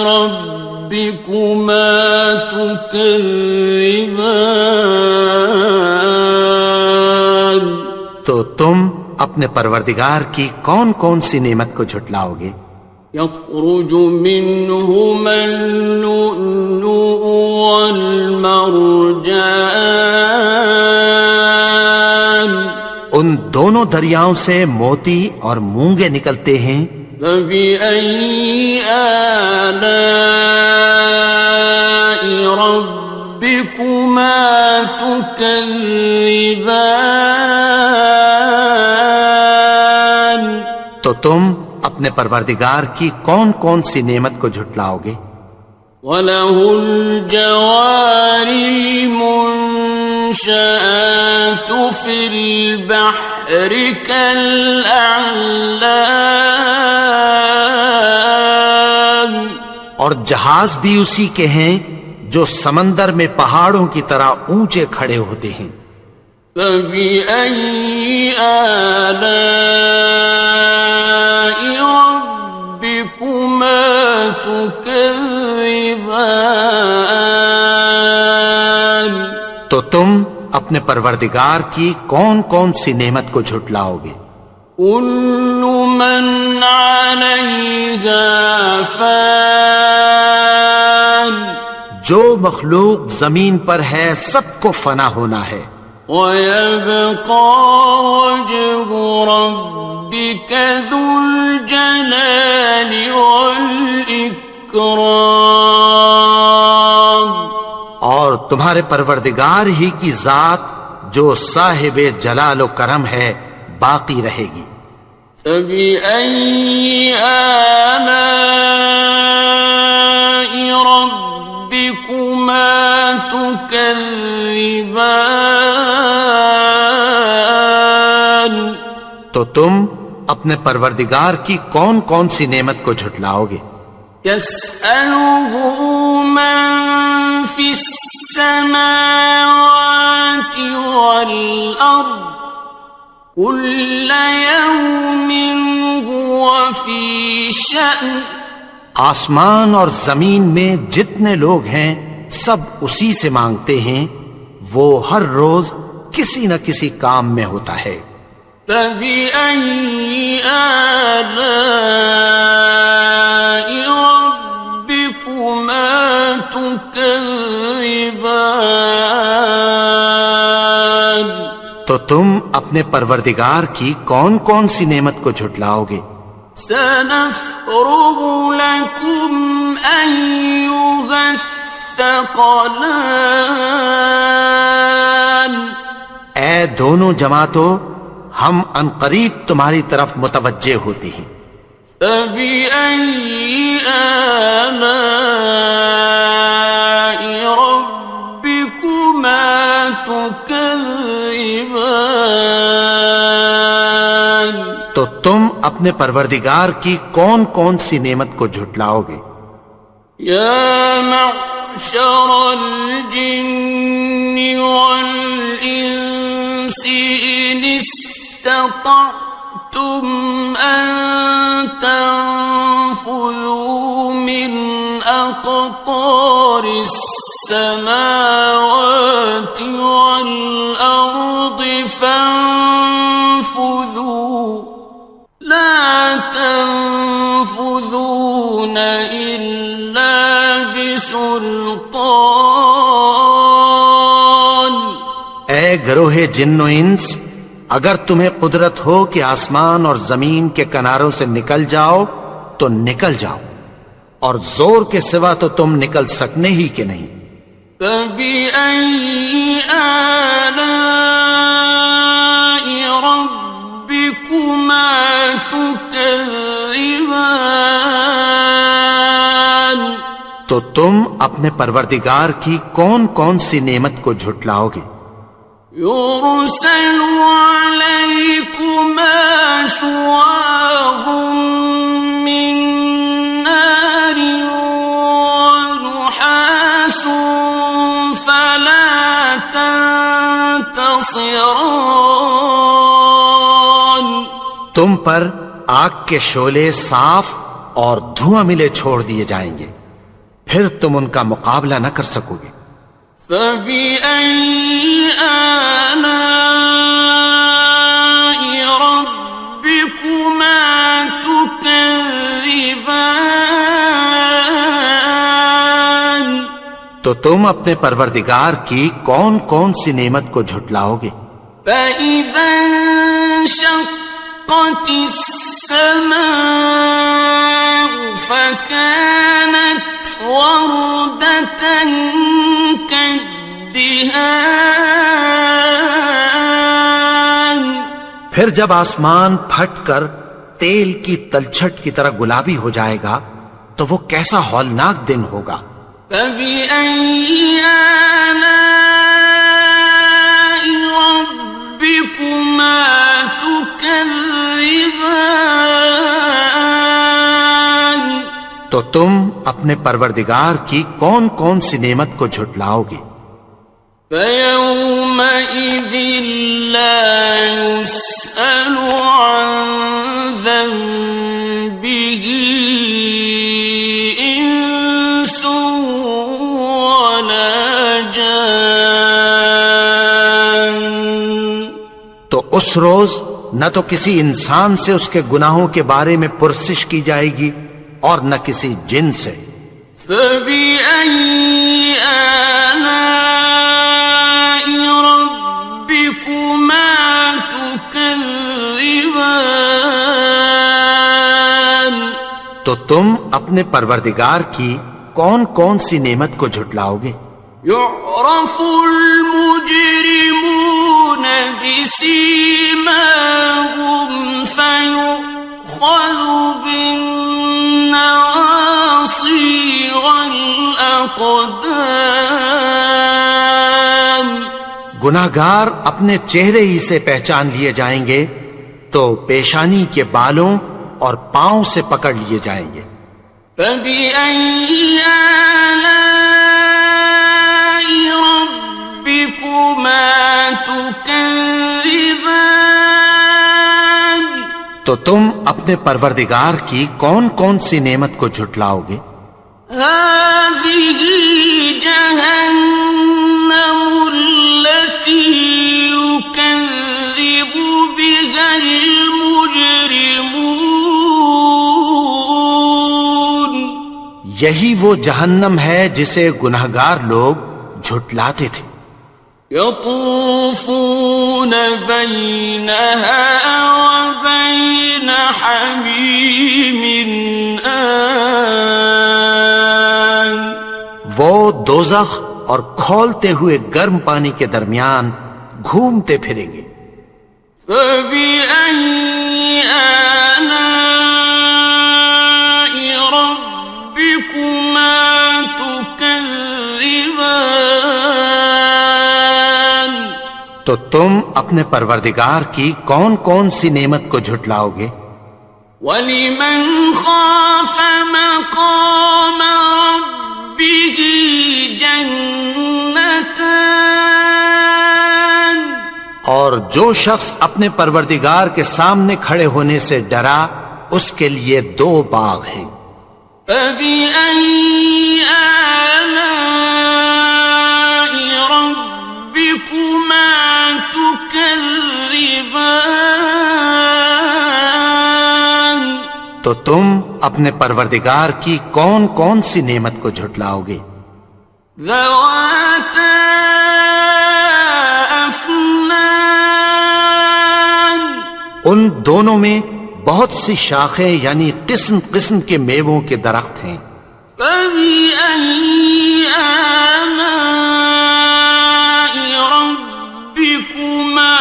S1: ربكما تكذبان؟
S2: تو تم اپنے پروردگار کی کون کون سی نعمت کو جھٹلاؤ گے؟
S1: يخرج منهما اللؤلؤ والمرجان،
S2: ان دونوں دریاؤں سے موتی اور مونگے نکلتے ہیں۔
S1: فبأي آلاء ربكما تكذبان؟
S2: تو تم اپنے پروردگار کی کون کون سی نعمت کو جھٹلاؤ گے؟
S1: وَلَهُ الْجَوَارِ الْمُنشَآتُ فِي الْبَحْرِ كَالْأَعْلَامِ،
S2: اور جہاز بھی اسی کے ہیں جو سمندر میں پہاڑوں کی طرح اونچے کھڑے ہوتے ہیں۔
S1: فَبِأَيِّ آلَاءِ رَبِّكُمَا تُكَذِّبَانِ؟
S2: تو تم اپنے پروردگار کی کون کون سی نعمت کو جھٹلاؤ گے؟
S1: كُلُّ مَنْ عَلَيْهَا فَانٍ،
S2: جو مخلوق زمین پر ہے سب کو فنا ہونا ہے،
S1: وَيَبْقَى وَجْهُ رَبِّكَ ذُو الْجَلَالِ وَالْإِكْرَامِ،
S2: اور تمہارے پروردگار ہی کی ذات جو صاحب جلال و کرم ہے باقی رہے گی۔
S1: فَبِأَيِّ آلَاءِ رَبِّكُمَا تُكَذِّبَانِ؟
S2: تو تم اپنے پروردگار کی کون کون سی نعمت کو جھٹلاؤ گے؟
S1: يَسْأَلُهُ مَن فِي السَّمَاوَاتِ وَالْأَرْضِ كُلَّ يَوْمٍ هُوَ فِي شَأْنٍ،
S2: آسمان اور زمین میں جتنے لوگ ہیں سب اسی سے مانگتے ہیں، وہ ہر روز کسی نہ کسی کام میں ہوتا ہے۔
S1: فَبِأَيِّ آلَاءِ رَبِّكُمَا تُكَذِّبَانِ؟
S2: تو تم اپنے پروردگار کی کون کون سی نعمت کو جھٹلاؤ گے؟
S1: سَنَفْرُغُ لَكُمْ أَيُّهَ الثَّقَلَانِ،
S2: اے دونوں جماعتوں، ہم عنقریب تمہاری طرف متوجہ ہوتے ہیں۔
S1: فَبِأَيِّ آلَاءِ رَبِّكُمَا تُكَذِّبَانِ؟
S2: تو تم اپنے پروردگار کی کون کون سی نعمت کو جھٹلاؤ گے؟
S1: يَا مَعْشَرَ الْجِنِّ وَالْإِنسِ إِنِ اسْتَطَعْتُمْ أَن تَنفُذُوا مِنْ أَقْطَارِ السَّمَاوَاتِ وَالْأَرْضِ فَانفُذُوا لَا تَنفُذُونَ إِلَّا بِسُلْطَانٍ۔
S2: اے گروہ جن و انس، اگر تمہیں قدرت ہو کہ آسمان اور زمین کے کناروں سے نکل جاؤ تو نکل جاؤ، اور زور کے سوا تو تم نکل سکنے ہی کہ نہیں۔
S1: فَبِأَيِّ آلَاءِ رَبِّكُمَا تُكَذِّبَانِ،
S2: تو تم اپنے پروردگار کی کون کون سی نعمت کو جھٹلاؤ گے؟
S1: يُرْسَلُ عَلَيْكُمَا شُوَاظٌ مِّن نَّارٍ وَنُحَاسٌ فَلَا تَنتَصِرَانِ،
S2: تم پر آگ کے شعلے صاف اور دھواں ملے چھوڑ دیے جائیں گے، پھر تم ان کا مقابلہ نہ کر سکو گے۔
S1: فَبِأَيِّ آلَاءِ رَبِّكُمَا تُكَذِّبَانِ،
S2: تو تم اپنے پروردگار کی کون کون سی نعمت کو جھٹلاؤ گے؟
S1: فَإِذَا انشَقَّتِ السَّمَاءُ فَكَانَتْ وَرْدَةً كَالدِّهَانِ،
S2: پھر جب آسمان پھٹ کر تیل کی تلچھٹ کی طرح گلابی ہو جائے گا تو وہ کیسا ہولناک دن ہوگا۔
S1: فَبِأَيِّ آلَاءِ رَبِّكُمَا تُكَذِّبَانِ،
S2: تو تم اپنے پروردگار کی کون کون سی نعمت کو جھٹلاؤ گے؟
S1: فَيَوْمَئِذٍ لَا يُسْأَلُ عَنْ ذَنبِهِ إِنسٌ وَلَا جَانٌ،
S2: تو اس روز نہ تو کسی انسان سے اس کے گناہوں کے بارے میں پرسش کی جائے گی اور نہ کسی جن سے۔
S1: فَبِأَيِّ آلَاءِ رَبِّكُمَا تُكَذِّبَانِ،
S2: تو تم اپنے پروردگار کی کون کون سی نعمت کو جھٹلاؤ گے؟
S1: يُعْرَفُ الْمُجْرِمُونَ بِسِيمَاهُمْ فَيُؤْخَذُ بِالنَّوَاصِي وَالْأَقْدَامِ،
S2: گناہگار اپنے چہرے ہی سے پہچان لیے جائیں گے تو پیشانی کے بالوں اور پاؤں سے پکڑ لیے جائیں گے۔
S1: فَبِأَيِّ آلَاءِ رَبِّكُمَا تُكَذِّبَانِ،
S2: تو تم اپنے پروردگار کی کون کون سی نعمت کو جھٹلاؤ گے؟
S1: هَٰذِهِ جَهَنَّمُ الَّتِي يُكَذِّبُ بِهَا الْمُجْرِمُونَ،
S2: یہی وہ جہنم ہے جسے گناہگار لوگ جھٹلاتے تھے۔
S1: يَطُوفُونَ بَيْنَهَا وَبَيْنَ حَمِيمٍ آنٍ،
S2: وہ دوزخ اور کھولتے ہوئے گرم پانی کے درمیان گھومتے پھریں گے۔
S1: فَبِأَيِّ آلَاءِ رَبِّكُمَا تُكَذِّبَانِ،
S2: تو تم اپنے پروردگار کی کون کون سی نعمت کو جھٹلاؤ گے؟
S1: وَلِمَنْ خَافَ مَقَامَ رَبِّهِ جَنَّتَانِ،
S2: اور جو شخص اپنے پروردگار کے سامنے کھڑے ہونے سے ڈرا اس کے لیے 2 باغ ہیں۔
S1: فَبِأَيِّ آلَاءِ رَبِّكُمَا تُكَذِّبَانِ،
S2: تو تم اپنے پروردگار کی کون کون سی نعمت کو جھٹلاؤ گے؟
S1: ذَوَاتَا أَفْنَانٍ أكنان
S2: ان دونوں میں بہت سی شاخیں یعنی قسم قسم کے میووں کے درخت ہیں.
S1: فبأي آلاء ربكما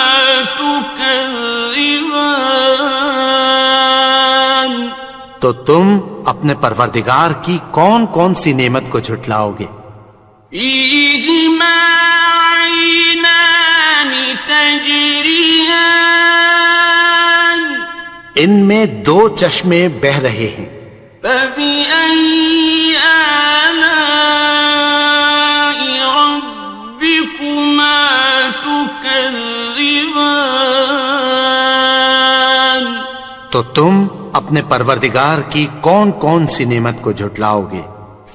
S1: تكذبان
S2: تو تم اپنے پروردگار کی کون کون سی نعمت کو جھٹلاؤ گے؟
S1: فيهما عينان تجريان
S2: ان میں دو چشمے بہ رہے ہیں.
S1: فبأي آلاء ربكما تكذبان
S2: تو تم اپنے پروردگار کی کون کون سی نعمت کو جھٹلاؤ گے؟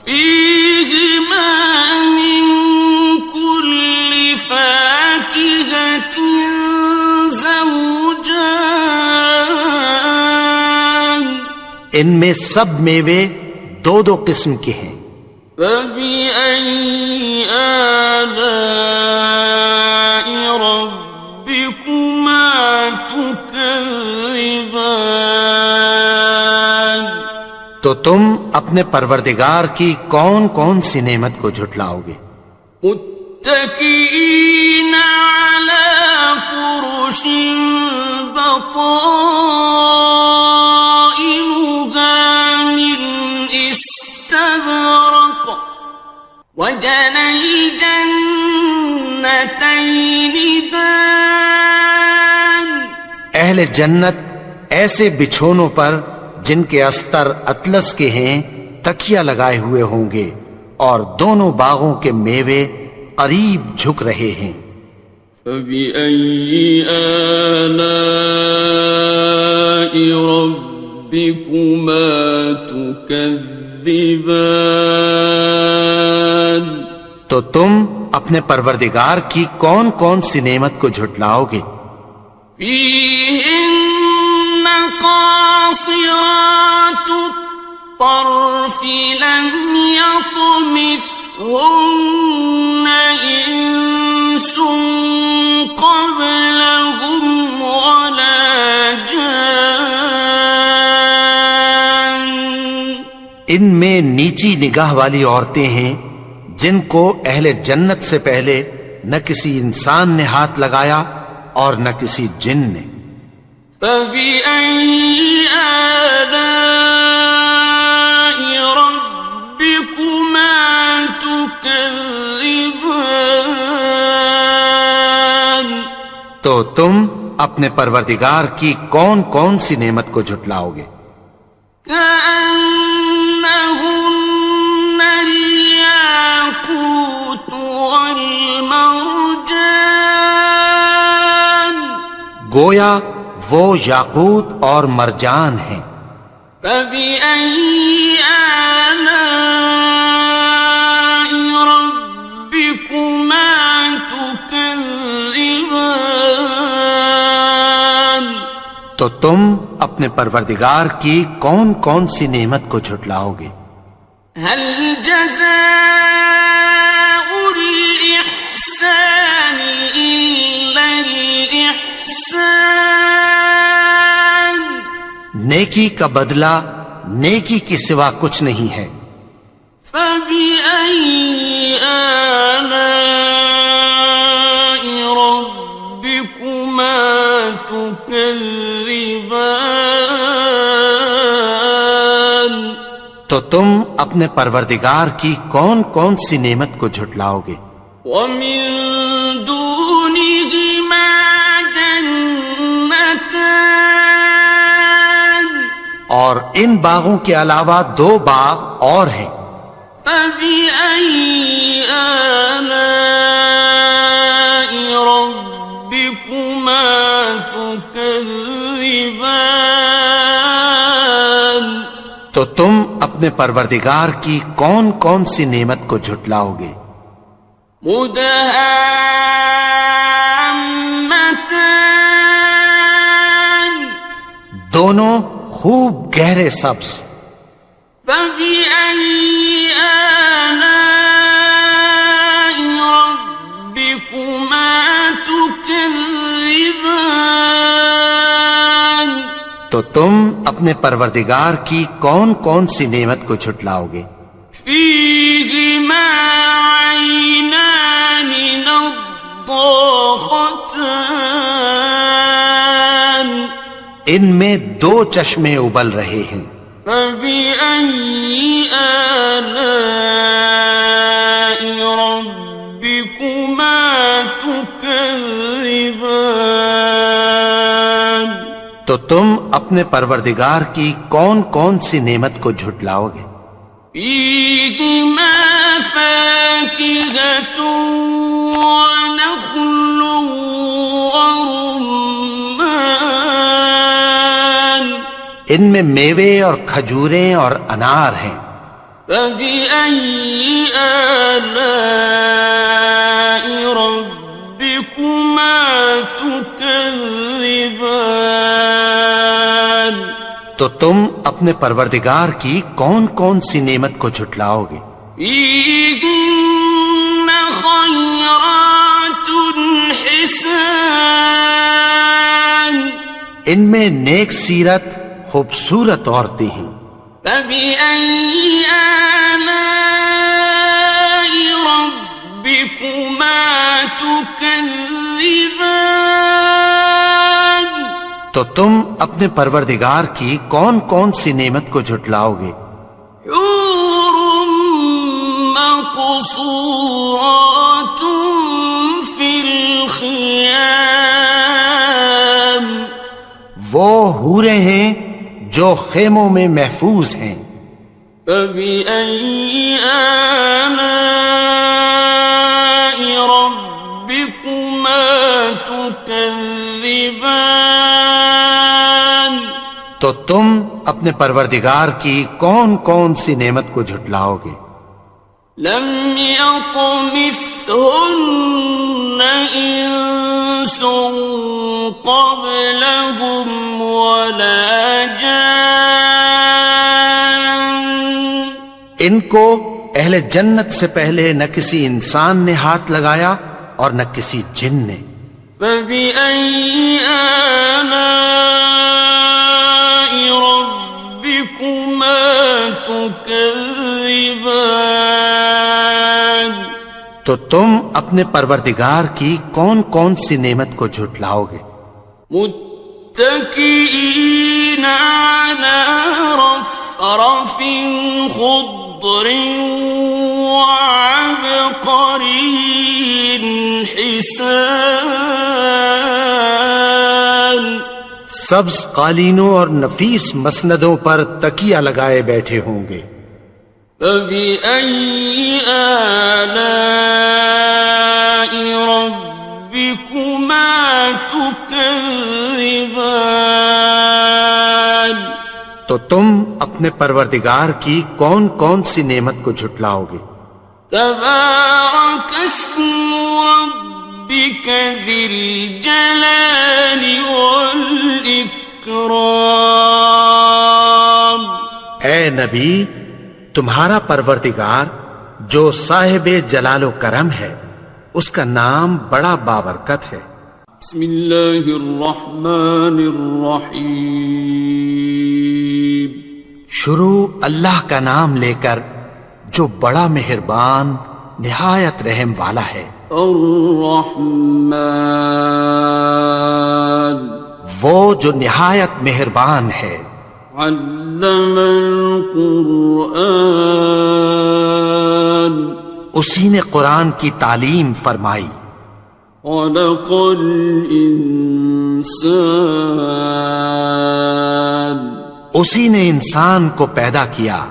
S1: فيهما من كل فاكهة زوجان
S2: ان میں سب میوے دو دو قسم کے ہیں.
S1: فبأي آلاء ربكما تكذبان
S2: تو تم اپنے پروردگار کی کون کون سی نعمت کو جھٹلاؤ گے؟
S1: متكئين على فرش بطائنها من استبرق وجنى الجنتين دان
S2: اہل جنت ایسے بچھونوں پر جن کے استر اطلس کے ہیں تکیہ لگائے ہوئے ہوں گے اور دونوں باغوں کے میوے قریب جھک رہے ہیں.
S1: فبأي آلاء ربكما تكذبان
S2: تو تم اپنے پروردگار کی کون کون سی نعمت کو جھٹلاؤ گے؟
S1: فيهن قاصرات الطرف لم يطمثهن إنس قبلهم ولا جان
S2: ان میں نیچی نگاہ والی عورتیں ہیں جن کو اہل جنت سے پہلے نہ کسی انسان نے ہاتھ لگایا اور نہ کسی جن نے.
S1: فبأي آلاء ربكما تكذبان
S2: تو تم اپنے پروردگار کی کون کون سی نعمت کو جھٹلاؤ گے؟
S1: كأنهن الياقوت والمرجان
S2: گویا وہ یاقوت اور مرجان ہیں.
S1: فبأي آلاء ربكما تكذبان
S2: تو تم اپنے پروردگار کی کون کون سی نعمت کو جھٹلاؤ گے؟
S1: هل جزاء الإحسان إلا الإحسان
S2: نیکی کا بدلہ نیکی کے سوا کچھ نہیں ہے.
S1: فبأي آلاء ربكما تكذبان
S2: تو تم اپنے پروردگار کی کون کون سی نعمت کو جھٹلاؤ گے؟
S1: ومن دونهما جنتان
S2: اور ان باغوں کے علاوہ دو باغ اور ہیں.
S1: فبأي آلاء ربكما تكذبان
S2: تو تم اپنے پروردگار کی کون کون سی نعمت کو جھٹلاؤ گے؟
S1: مدهامتان
S2: دونوں خوب گہرے سبز.
S1: فبأي آلاء ربكما تكذبان
S2: تو تم اپنے پروردگار کی کون کون سی نعمت کو جھٹلاؤ گے؟
S1: فيهما عينان نضاختان
S2: ان میں دو چشمے ابل رہے ہیں،
S1: فبأي آلاء ربكما تكذبان
S2: تو تم اپنے پروردگار کی کون کون سی نعمت کو جھٹلاؤ گے؟
S1: فيهما فاكهة ونخل ورمان
S2: ان میں میوے اور کھجوریں اور انار ہیں،
S1: فبأي آلاء ربكما تكذبان
S2: تو تم اپنے پروردگار کی کون کون سی نعمت کو جھٹلاؤ گے؟
S1: فيهن خيرات حسان
S2: ان میں نیک سیرت خوبصورت عورتیں ہیں،
S1: فبأي آلاء ربكما تكذبان
S2: تو تم اپنے پروردگار کی کون کون سی نعمت کو جھٹلاؤ گے؟
S1: حور مقصورات في الخيام
S2: وہ حوریں ہیں جو خیموں میں محفوظ ہیں،
S1: فبأي آلاء ربكما تكذبان
S2: تو تم اپنے پروردگار کی کون کون سی نعمت کو جھٹلاؤ گے؟
S1: لم يطمثهن إنس قبلهم ولا جان
S2: ان کو اہل جنت سے پہلے نہ کسی انسان نے ہاتھ لگایا اور نہ کسی جن نے،
S1: فبأي آلاء ربكما تكذبان
S2: تو تم اپنے پروردگار کی کون کون سی نعمت کو جھٹلاؤ گے؟
S1: متكئين على رفرف خضر وعبقري حسان
S2: سبز قالینوں اور نفیس مسندوں پر تکیہ لگائے بیٹھے ہوں گے،
S1: فبأي آلاء ربكما تكذبان
S2: تو تم اپنے پروردگار کی کون کون سی نعمت کو جھٹلاؤ گے؟
S1: تبارك اسم ربك ذي الجلال والإكرام
S2: اے نبی، تمہارا پروردگار جو صاحب جلال و کرم ہے، اس کا نام بڑا بابرکت ہے۔
S1: بسم اللہ الرحمن الرحیم
S2: شروع اللہ کا نام لے کر جو بڑا مہربان نہایت رحم والا ہے۔
S1: الرحمن
S2: وہ جو نہایت مہربان ہے۔
S1: علم القرآن
S2: اسی نے قرآن کی تعلیم فرمائی۔
S1: خلق الانسان
S2: اسی نے انسان کو پیدا کیا۔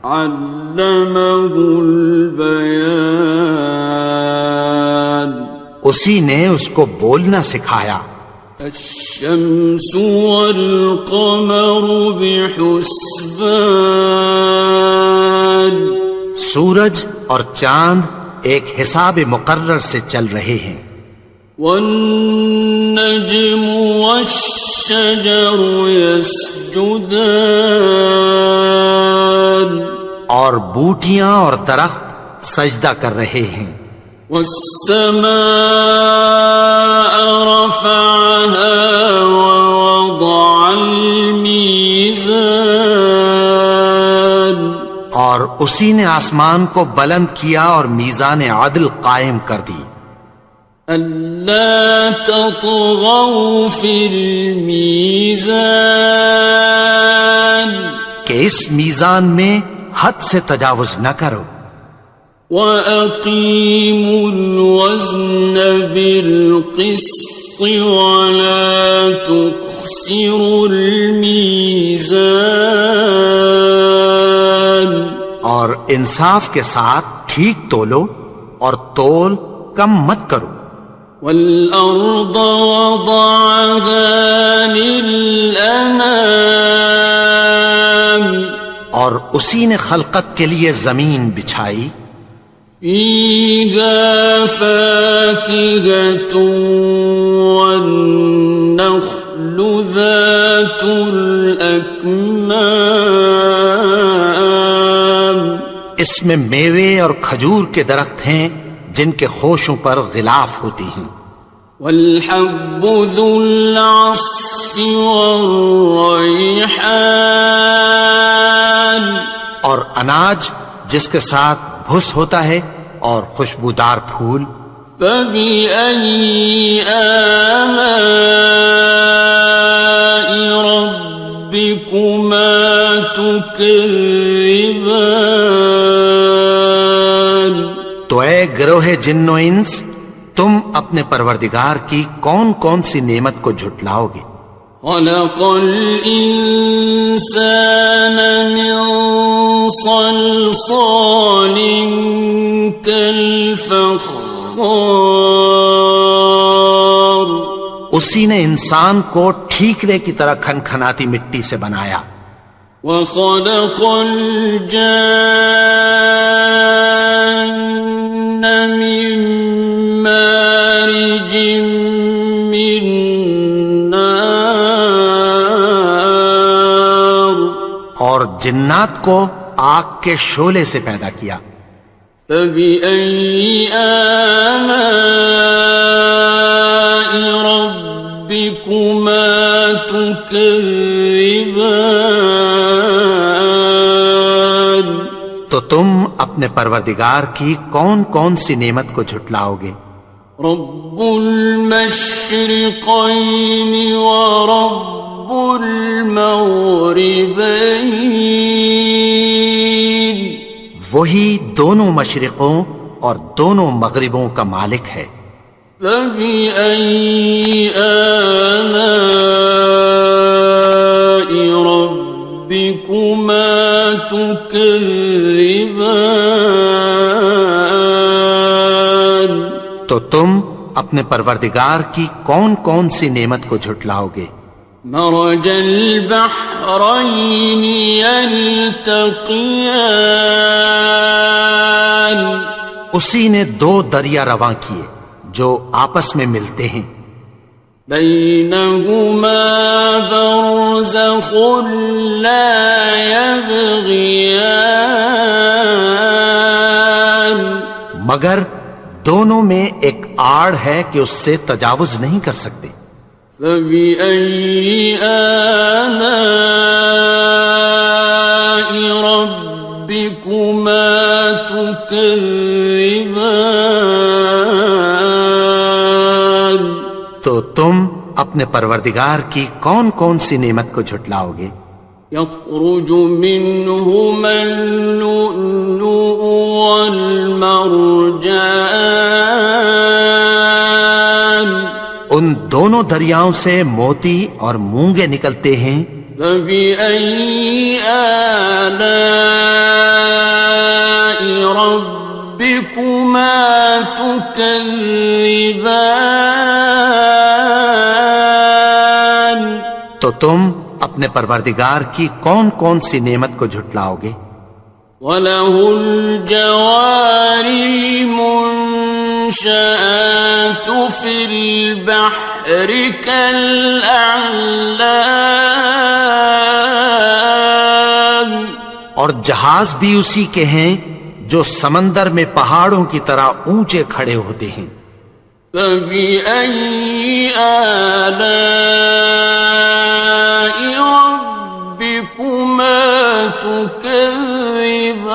S1: علمہ البیان
S2: اسی نے اس کو بولنا سکھایا۔
S1: الشمس والقمر بحسبان
S2: سورج اور چاند ایک حساب مقرر سے چل رہے ہیں۔
S1: والنجم والشجر يسجدان
S2: اور بوٹیاں اور درخت سجدہ کر رہے ہیں۔
S1: والسماء رفعها ووضع الميزان
S2: اور اسی نے آسمان کو بلند کیا اور میزان عدل قائم کر دی
S1: ألا تطغوا في الميزان
S2: کہ اس میزان میں حد سے تجاوز نہ کرو
S1: وأقيموا الوزن بالقسط ولا تخسروا الميزان
S2: اور انصاف کے ساتھ ٹھیک تولو اور تول کم مت کرو
S1: والأرض وضعها للأنام
S2: اور اسی نے خلقت کے لیے زمین بچھائی
S1: فيها فاكهة والنخل ذات الأكمام
S2: اس میں میوے اور کھجور کے درخت ہیں جن کے خوشوں پر غلاف ہوتی ہیں
S1: والحب ذو العصف والريحان
S2: اور اناج جس کے ساتھ بھس ہوتا ہے اور خوشبودار پھول
S1: فبأي آلاء ربكما تكذبان
S2: تو اے گروہ جن و انس تم اپنے پروردگار کی کون کون سی نعمت کو جھٹلاؤ گے
S1: خلق الإنسان من صلصال كالفخار
S2: اسی نے انسان کو ٹھیکرے کی طرح کھنکھناتی مٹی سے بنایا
S1: وخلق الجان من مارج من نار
S2: اور جنات کو آگ کے شعلے سے پیدا کیا
S1: فبأي آلاء ربكما تكذبان
S2: تو تم اپنے پروردگار کی کون کون سی نعمت کو جھٹلاؤ گے
S1: رب المشرقين ورب المغربين
S2: وہی دونوں مشرقوں اور دونوں مغربوں کا مالک ہے
S1: فبأي آلاء ربكما تكذبان
S2: تو تم اپنے پروردگار کی کون کون سی نعمت کو جھٹلاؤ گے
S1: مرج البحرين يلتقيان
S2: اسی نے دو دریا رواں کیے جو آپس میں ملتے ہیں
S1: بينهما برزخ لا يبغيان
S2: مگر دونوں میں ایک آڑ ہے کہ اس سے تجاوز نہیں کر سکتے
S1: فبأي آلاء ربكما تكذبان
S2: تو تم اپنے پروردگار کی کون کون سی نعمت کو جھٹلاؤ گے
S1: يخرج منهما اللؤلؤ والمرجان
S2: ان دونوں دریاؤں سے موتی اور مونگے نکلتے ہیں
S1: فبأي آلاء ربكما تكذبان
S2: تو تم اپنے پروردگار کی کون کون سی نعمت کو جھٹلاؤ گے
S1: وَلَهُ الْجَوَارِ الْمُنشَآتُ فِي الْبَحْرِ كَالْأَعْلَامِ اور
S2: جہاز بھی اسی کے ہیں جو سمندر میں پہاڑوں کی طرح اونچے کھڑے ہوتے ہیں
S1: فَبِأَيِّ آلَاءِ رَبِّكُمَا تُكَذِّبَانِ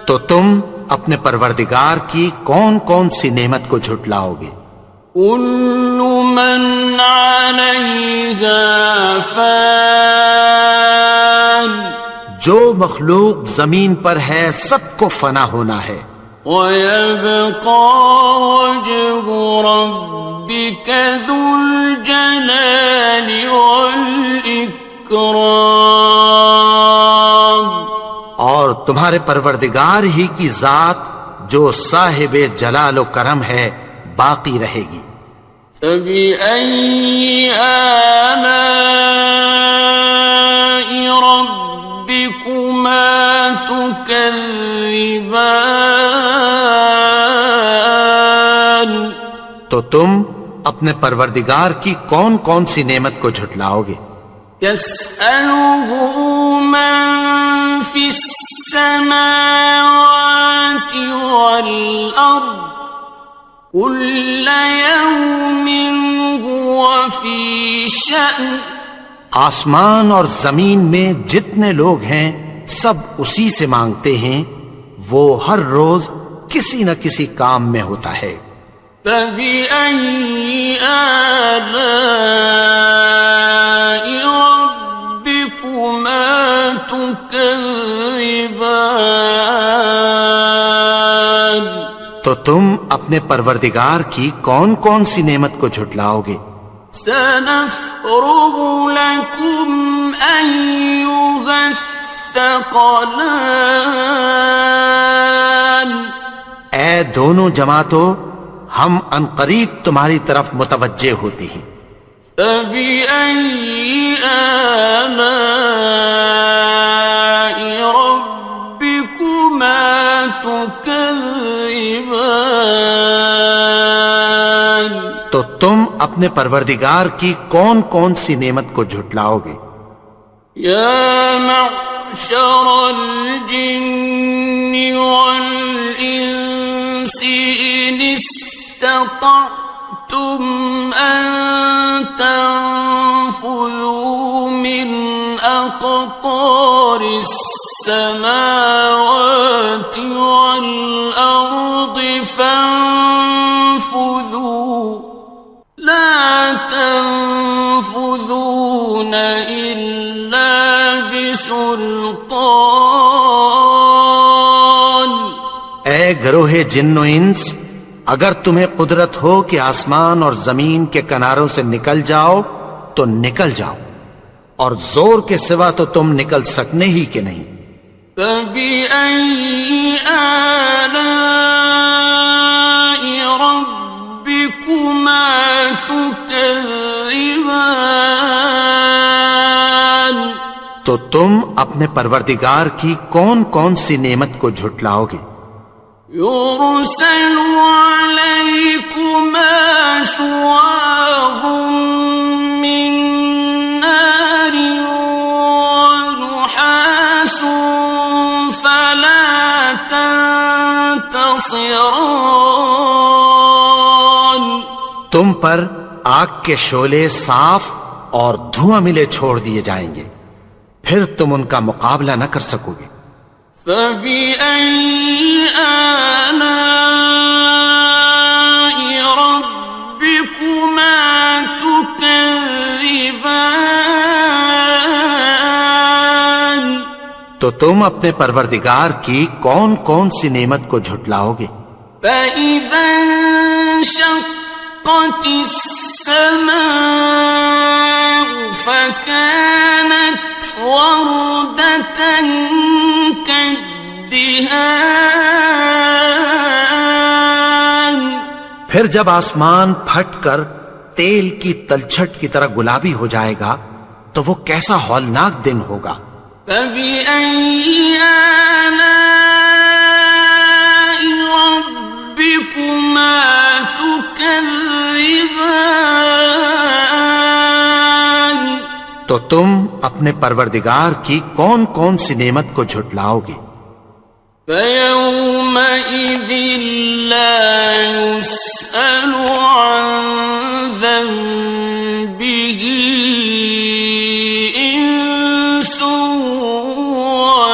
S2: تو تم اپنے پروردگار کی کون کون سی نعمت کو جھٹلاؤ گے؟
S1: كل من عليها فان
S2: جو مخلوق زمین پر ہے سب کو فنا ہونا ہے،
S1: ويبقى وجه ربك ذو الجلال والإكرام
S2: اور تمہارے پروردگار ہی کی ذات جو صاحب جلال و کرم ہے باقی رہے گی۔
S1: فبأي آلاء ربكما تكذبان
S2: تو تم اپنے پروردگار کی کون کون سی نعمت کو جھٹلاؤ گے؟
S1: يسأله من في السماوات والأرض كل يوم هو في شأن
S2: آسمان اور زمین میں جتنے لوگ ہیں سب اسی سے مانگتے ہیں، وہ ہر روز کسی نہ کسی کام میں ہوتا ہے۔
S1: فبأي آلاء ربكما تكذبان
S2: تو تم اپنے پروردگار کی کون کون سی نعمت کو جھٹلاؤ گے؟
S1: سنفرغ لكم أيها الثقلان
S2: اے دونوں جماعتوں، ہم عنقریب تمہاری طرف متوجہ ہوتے ہیں۔
S1: فبأي آلاء ربكما تكذبان
S2: تو تم اپنے پروردگار کی کون کون سی نعمت کو جھٹلاؤ گے؟
S1: يا معشر الجن والإنس إن استطعتم أن تنفذوا من أقطار السماوات والأرض فانفذوا لا تنفذون إلا بسلطان
S2: اے گروہ جن و انس، اگر تمہیں قدرت ہو کہ آسمان اور زمین کے کناروں سے نکل جاؤ تو نکل جاؤ، اور زور کے سوا تو تم نکل سکنے ہی کہ نہیں۔
S1: فبأي آلاء ربكما تكذبان
S2: تو تم اپنے پروردگار کی کون کون سی نعمت کو جھٹلاؤ گے؟
S1: يرسل عليكما شواظ من نار ونحاس فلا تنتصران
S2: تم پر آگ کے شعلے صاف اور دھواں ملے چھوڑ دیے جائیں گے، پھر تم ان کا مقابلہ نہ کر سکو گے۔
S1: فبأي آلاء ربكما تكذبان
S2: تو تم اپنے پروردگار کی کون کون سی نعمت کو جھٹلاؤ گے؟
S1: فإذا انشقت السماء فكانت وردة كالدهان
S2: پھر جب آسمان پھٹ کر تیل کی تلچھٹ کی طرح گلابی ہو جائے گا تو وہ کیسا ہولناک دن ہوگا۔
S1: فبأي آلاء ربكما تكذبان
S2: تو تم اپنے پروردگار کی کون کون سی نعمت کو جھٹلاؤ گے؟
S1: فيومئذ لا يسأل عن ذنبه إنس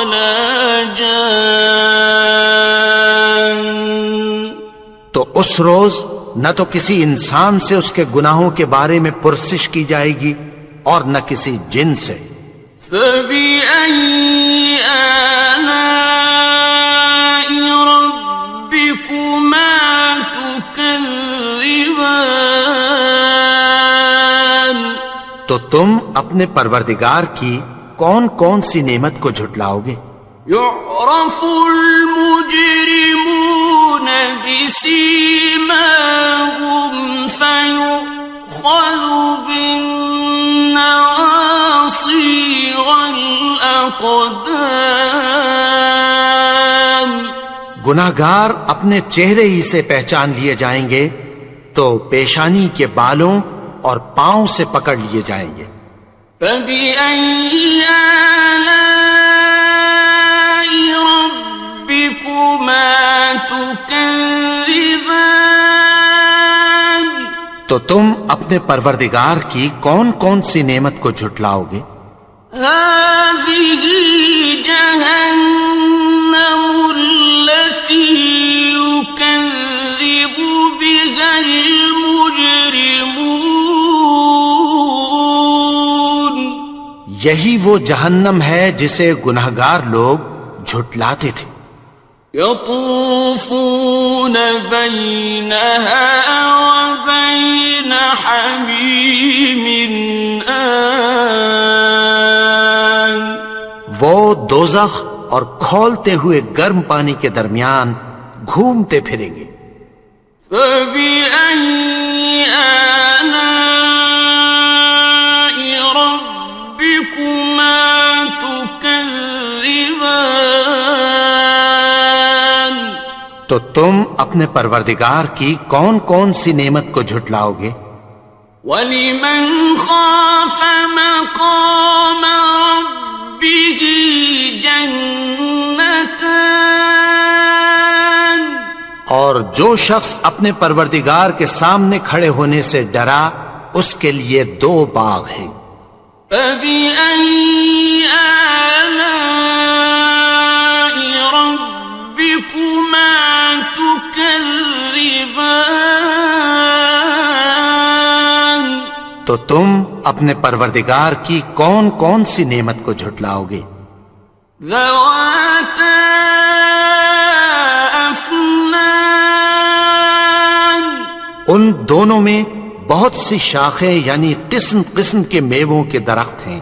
S1: ولا جان.
S2: تو اس روز نہ تو کسی انسان سے اس کے گناہوں کے بارے میں پرسش کی جائے گی اور نہ کسی جن سے.
S1: فَبِأَيِّ آلَاءِ رَبِّكُمَا تُكَذِّبَانِ.
S2: تو تم اپنے پروردگار کی کون کون سی نعمت کو جھٹلاؤ گے؟
S1: يعرف المجرمون بسيماهم فيؤخذ بالنواصي والأقدام.
S2: گناہگار اپنے چہرے ہی سے پہچان لیے جائیں گے تو پیشانی کے بالوں اور پاؤں سے پکڑ لیے جائیں گے.
S1: فَبِأَيِّ آلَاءِ رَبِّكُمَا تُكَذِّبَانِ.
S2: تو تم اپنے پروردگار کی کون کون سی نعمت کو جھٹلاؤ گے؟
S1: هَذِهِ جَهَنَّمُ الَّتِي يُكَذِّبُ بِهَا الْمُجْرِمُونَ.
S2: یہی وہ جہنم ہے جسے گناہگار لوگ جھٹلاتے تھے.
S1: يطوفون بينها وبين حميم آن.
S2: وہ دوزخ اور کھولتے ہوئے گرم پانی کے درمیان گھومتے پھریں گے.
S1: فَبِأَيِّ آلَاءِ رَبِّكُمَا تُكَذِّبَانِ.
S2: تو تم اپنے پروردگار کی کون کون سی نعمت کو جھٹلاؤ گے؟
S1: وَلِمَنْ خَافَ مَقَامَ رَبِّهِ جَنَّتَانِ.
S2: اور جو شخص اپنے پروردگار کے سامنے کھڑے ہونے سے ڈرا اس کے لیے 2 باغ ہیں.
S1: فَبِأَيِّ آلَاءِ رَبِّكُمَا تُكَذِّبَانِ.
S2: تو تم اپنے پروردگار کی کون کون سی نعمت کو جھٹلاؤ گے؟
S1: ذَوَاتَا أَفْنَانٍ.
S2: ان دونوں میں بہت سی شاخیں یعنی قسم قسم کے میووں کے درخت ہیں.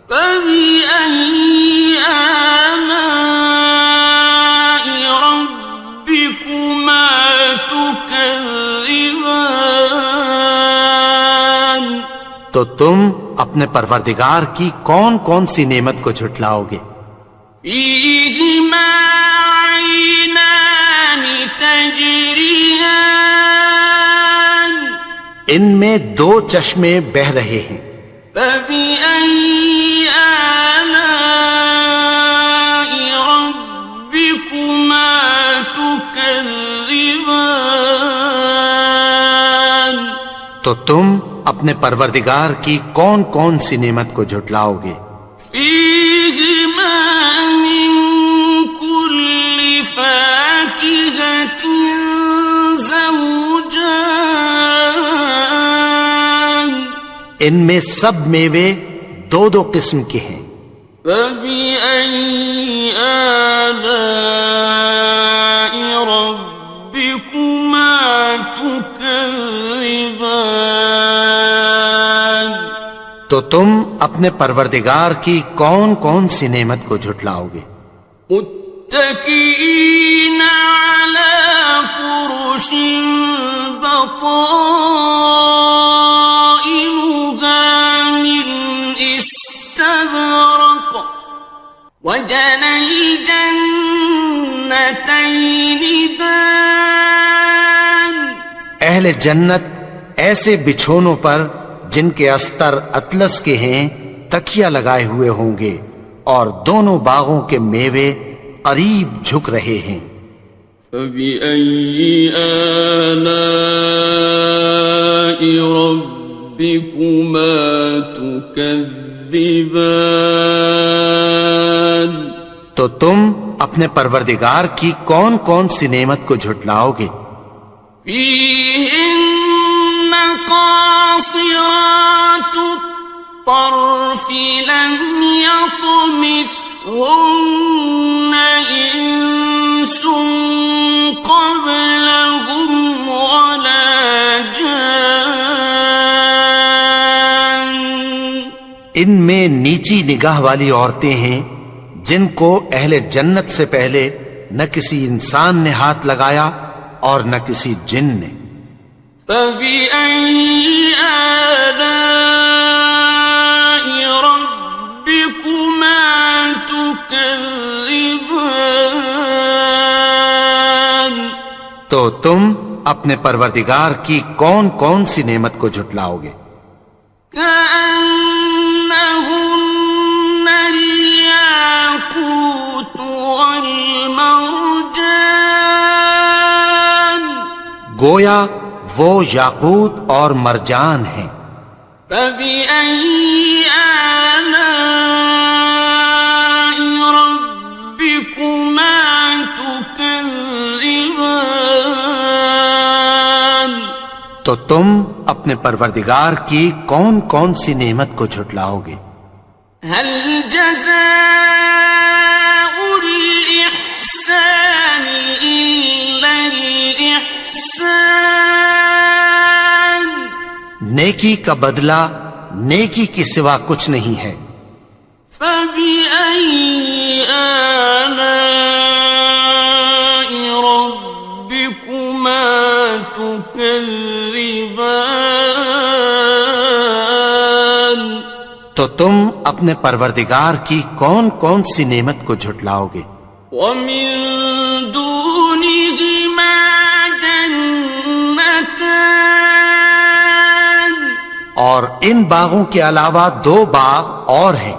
S1: فَبِأَيِّ آلَاءِ رَبِّكُمَا تُكَذِّبَانِ.
S2: تو تم اپنے پروردگار کی کون کون سی نعمت کو جھٹلاؤ گے؟
S1: فِيهِمَا عَيْنَانِ تَجْرِيَانِ.
S2: ان میں 2 چشمے بہ رہے ہیں.
S1: فَبِأَيِّ آلَاءِ رَبِّكُمَا تُكَذِّبَانِ.
S2: تو تم اپنے پروردگار کی کون کون سی نعمت کو جھٹلاؤ گے؟
S1: فِيهِمَا مِن كُلِّ فَاكِهَةٍ زَوْجَانِ.
S2: ان میں سب میوے 2 قسم کے ہیں.
S1: فَبِأَيِّ آلَاءِ رَبِّكُمَا تُكَذِّبَانِ.
S2: تو تم اپنے پروردگار کی کون کون سی نعمت کو جھٹلاؤ گے؟
S1: متكئين على فرش بطائنها من استبرق وجنى الجنتين دان.
S2: اہل جنت ایسے بچھونوں پر جن کے استر اطلس کے ہیں تکیہ لگائے ہوئے ہوں گے اور دونوں باغوں کے میوے قریب جھک رہے ہیں.
S1: فَبِأَيِّ آلَاءِ رَبِّكُمَا تُكَذِّبَانِ.
S2: تو تم اپنے پروردگار کی کون کون سی نعمت کو جھٹلاؤ گے؟
S1: فيهن قاصرات الطرف لم يطمثهن إنس قبلهم ولا جان.
S2: ان میں نیچی نگاہ والی عورتیں ہیں جن کو اہل جنت سے پہلے نہ کسی انسان نے ہاتھ لگایا اور نہ کسی جن نے.
S1: فَبِأَيِّ آلَاءِ رَبِّكُمَا تُكَذِّبَانِ.
S2: تو تم اپنے پروردگار کی کون کون سی نعمت کو جھٹلاؤ گے؟
S1: كأنهن الياقوت والمرجان.
S2: گویا وہ یاقوت اور مرجان ہیں.
S1: فبأي آلاء ربكما تكذبان.
S2: تو تم اپنے پروردگار کی کون کون سی نعمت کو جھٹلاؤ گے؟
S1: هل جزاء الإحسان إلا الإحسان.
S2: نیکی کا بدلہ نیکی کی سوا کچھ نہیں ہے.
S1: فبأي آلاء ربكما تكذبان.
S2: تو تم اپنے پروردگار کی کون کون سی نعمت کو جھٹلاؤ گے؟
S1: ومن دونهما جنتان.
S2: اور ان باغوں کے علاوہ دو باغ اور ہیں.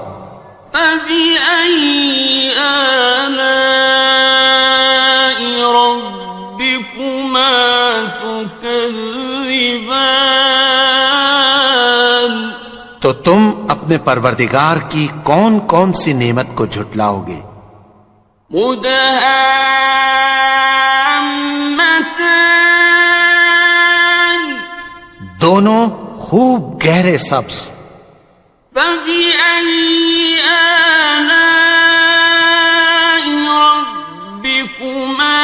S1: فبأي آلاء ربكما تكذبان.
S2: تو تم اپنے پروردگار کی کون کون سی نعمت کو جھٹلاؤ گے؟
S1: مدهامتان.
S2: دونوں خوب گہرے سبز.
S1: فبأي آلاء ربكما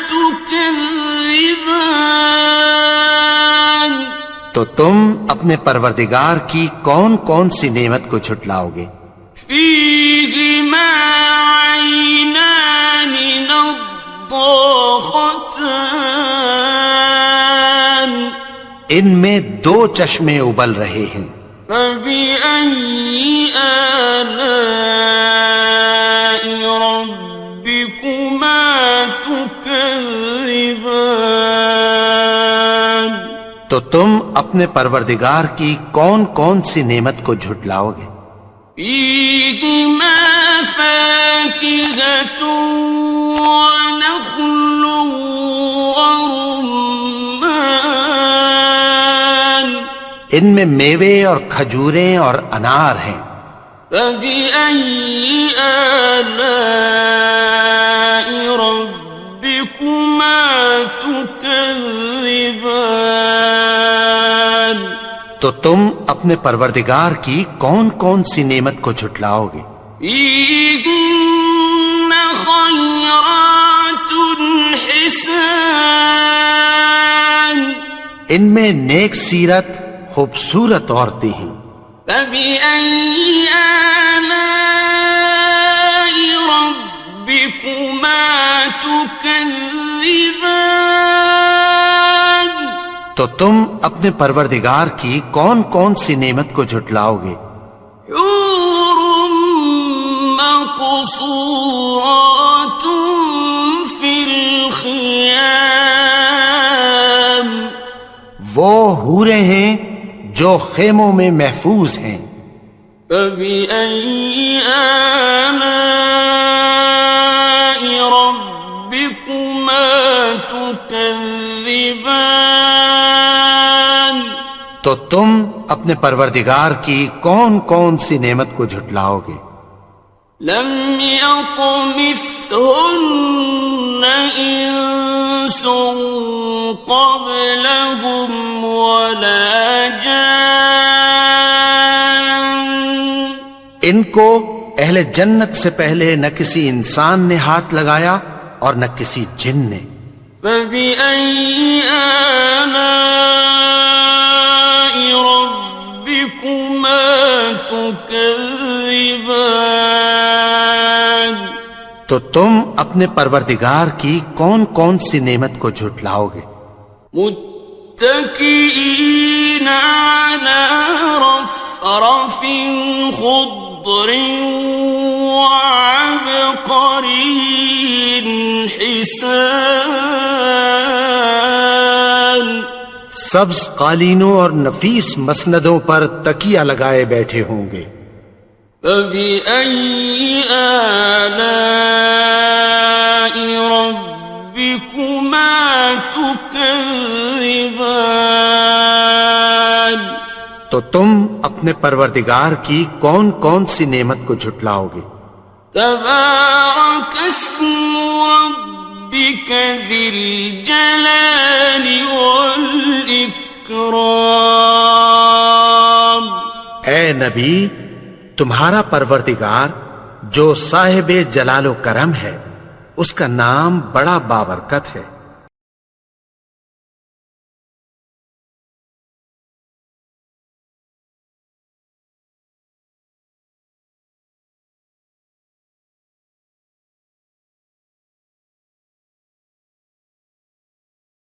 S1: تكذبان.
S2: تو تم اپنے پروردگار کی کون کون سی نعمت کو جھٹلاؤ گے؟
S1: فيهما عينان نضاختان.
S2: ان میں دو چشمے ابل رہے ہیں.
S1: فبأي آلاء ربكما تكذبان.
S2: تو تم اپنے پروردگار کی کون کون سی نعمت کو جھٹلاؤ گے؟
S1: فيهما فاكهة ونخل ورمان.
S2: ان میں میوے اور کھجوریں اور انار ہیں.
S1: فبأي آلاء ربكما تكذبان.
S2: تو تم اپنے پروردگار کی کون کون سی نعمت کو جھٹلاؤ گے؟
S1: فيهن خيرات حسان.
S2: ان میں نیک سیرت خوبصورت عورتیں ہیں.
S1: فبأي آلاء ربكما تكذبان.
S2: تو تم اپنے پروردگار کی کون کون سی نعمت کو جھٹلاؤ گے؟
S1: حور مقصورات في الخيام.
S2: وہ حوریں ہیں جو خیموں میں محفوظ ہیں.
S1: فبأي آلاء ربكما تكذبان.
S2: تو تم اپنے پروردگار کی کون کون سی نعمت کو جھٹلاؤ گے؟
S1: لم يطمثهن إنس قبلهم ولا جان
S2: ان کو اہل جنت سے پہلے نہ کسی انسان نے ہاتھ لگایا اور نہ کسی جن نے.
S1: فبأي آلاء ربكما تكذبان
S2: تو تم اپنے پروردگار کی کون کون سی نعمت کو جھٹلاؤ گے؟
S1: متكئين على رفرف خضر وعبقري حسان
S2: سبز قالینوں اور نفیس مسندوں پر تکیہ لگائے بیٹھے ہوں گے.
S1: فبأي آلاء ربكما تكذبان
S2: تو تم اپنے پروردگار کی کون کون سی نعمت کو جھٹلاؤ گے؟
S1: تبارك اسم ربك ذي الجلال والإكرام.
S2: اے نبی، تمہارا پروردگار جو صاحب جلال و کرم ہے، اس کا نام بڑا بابرکت ہے.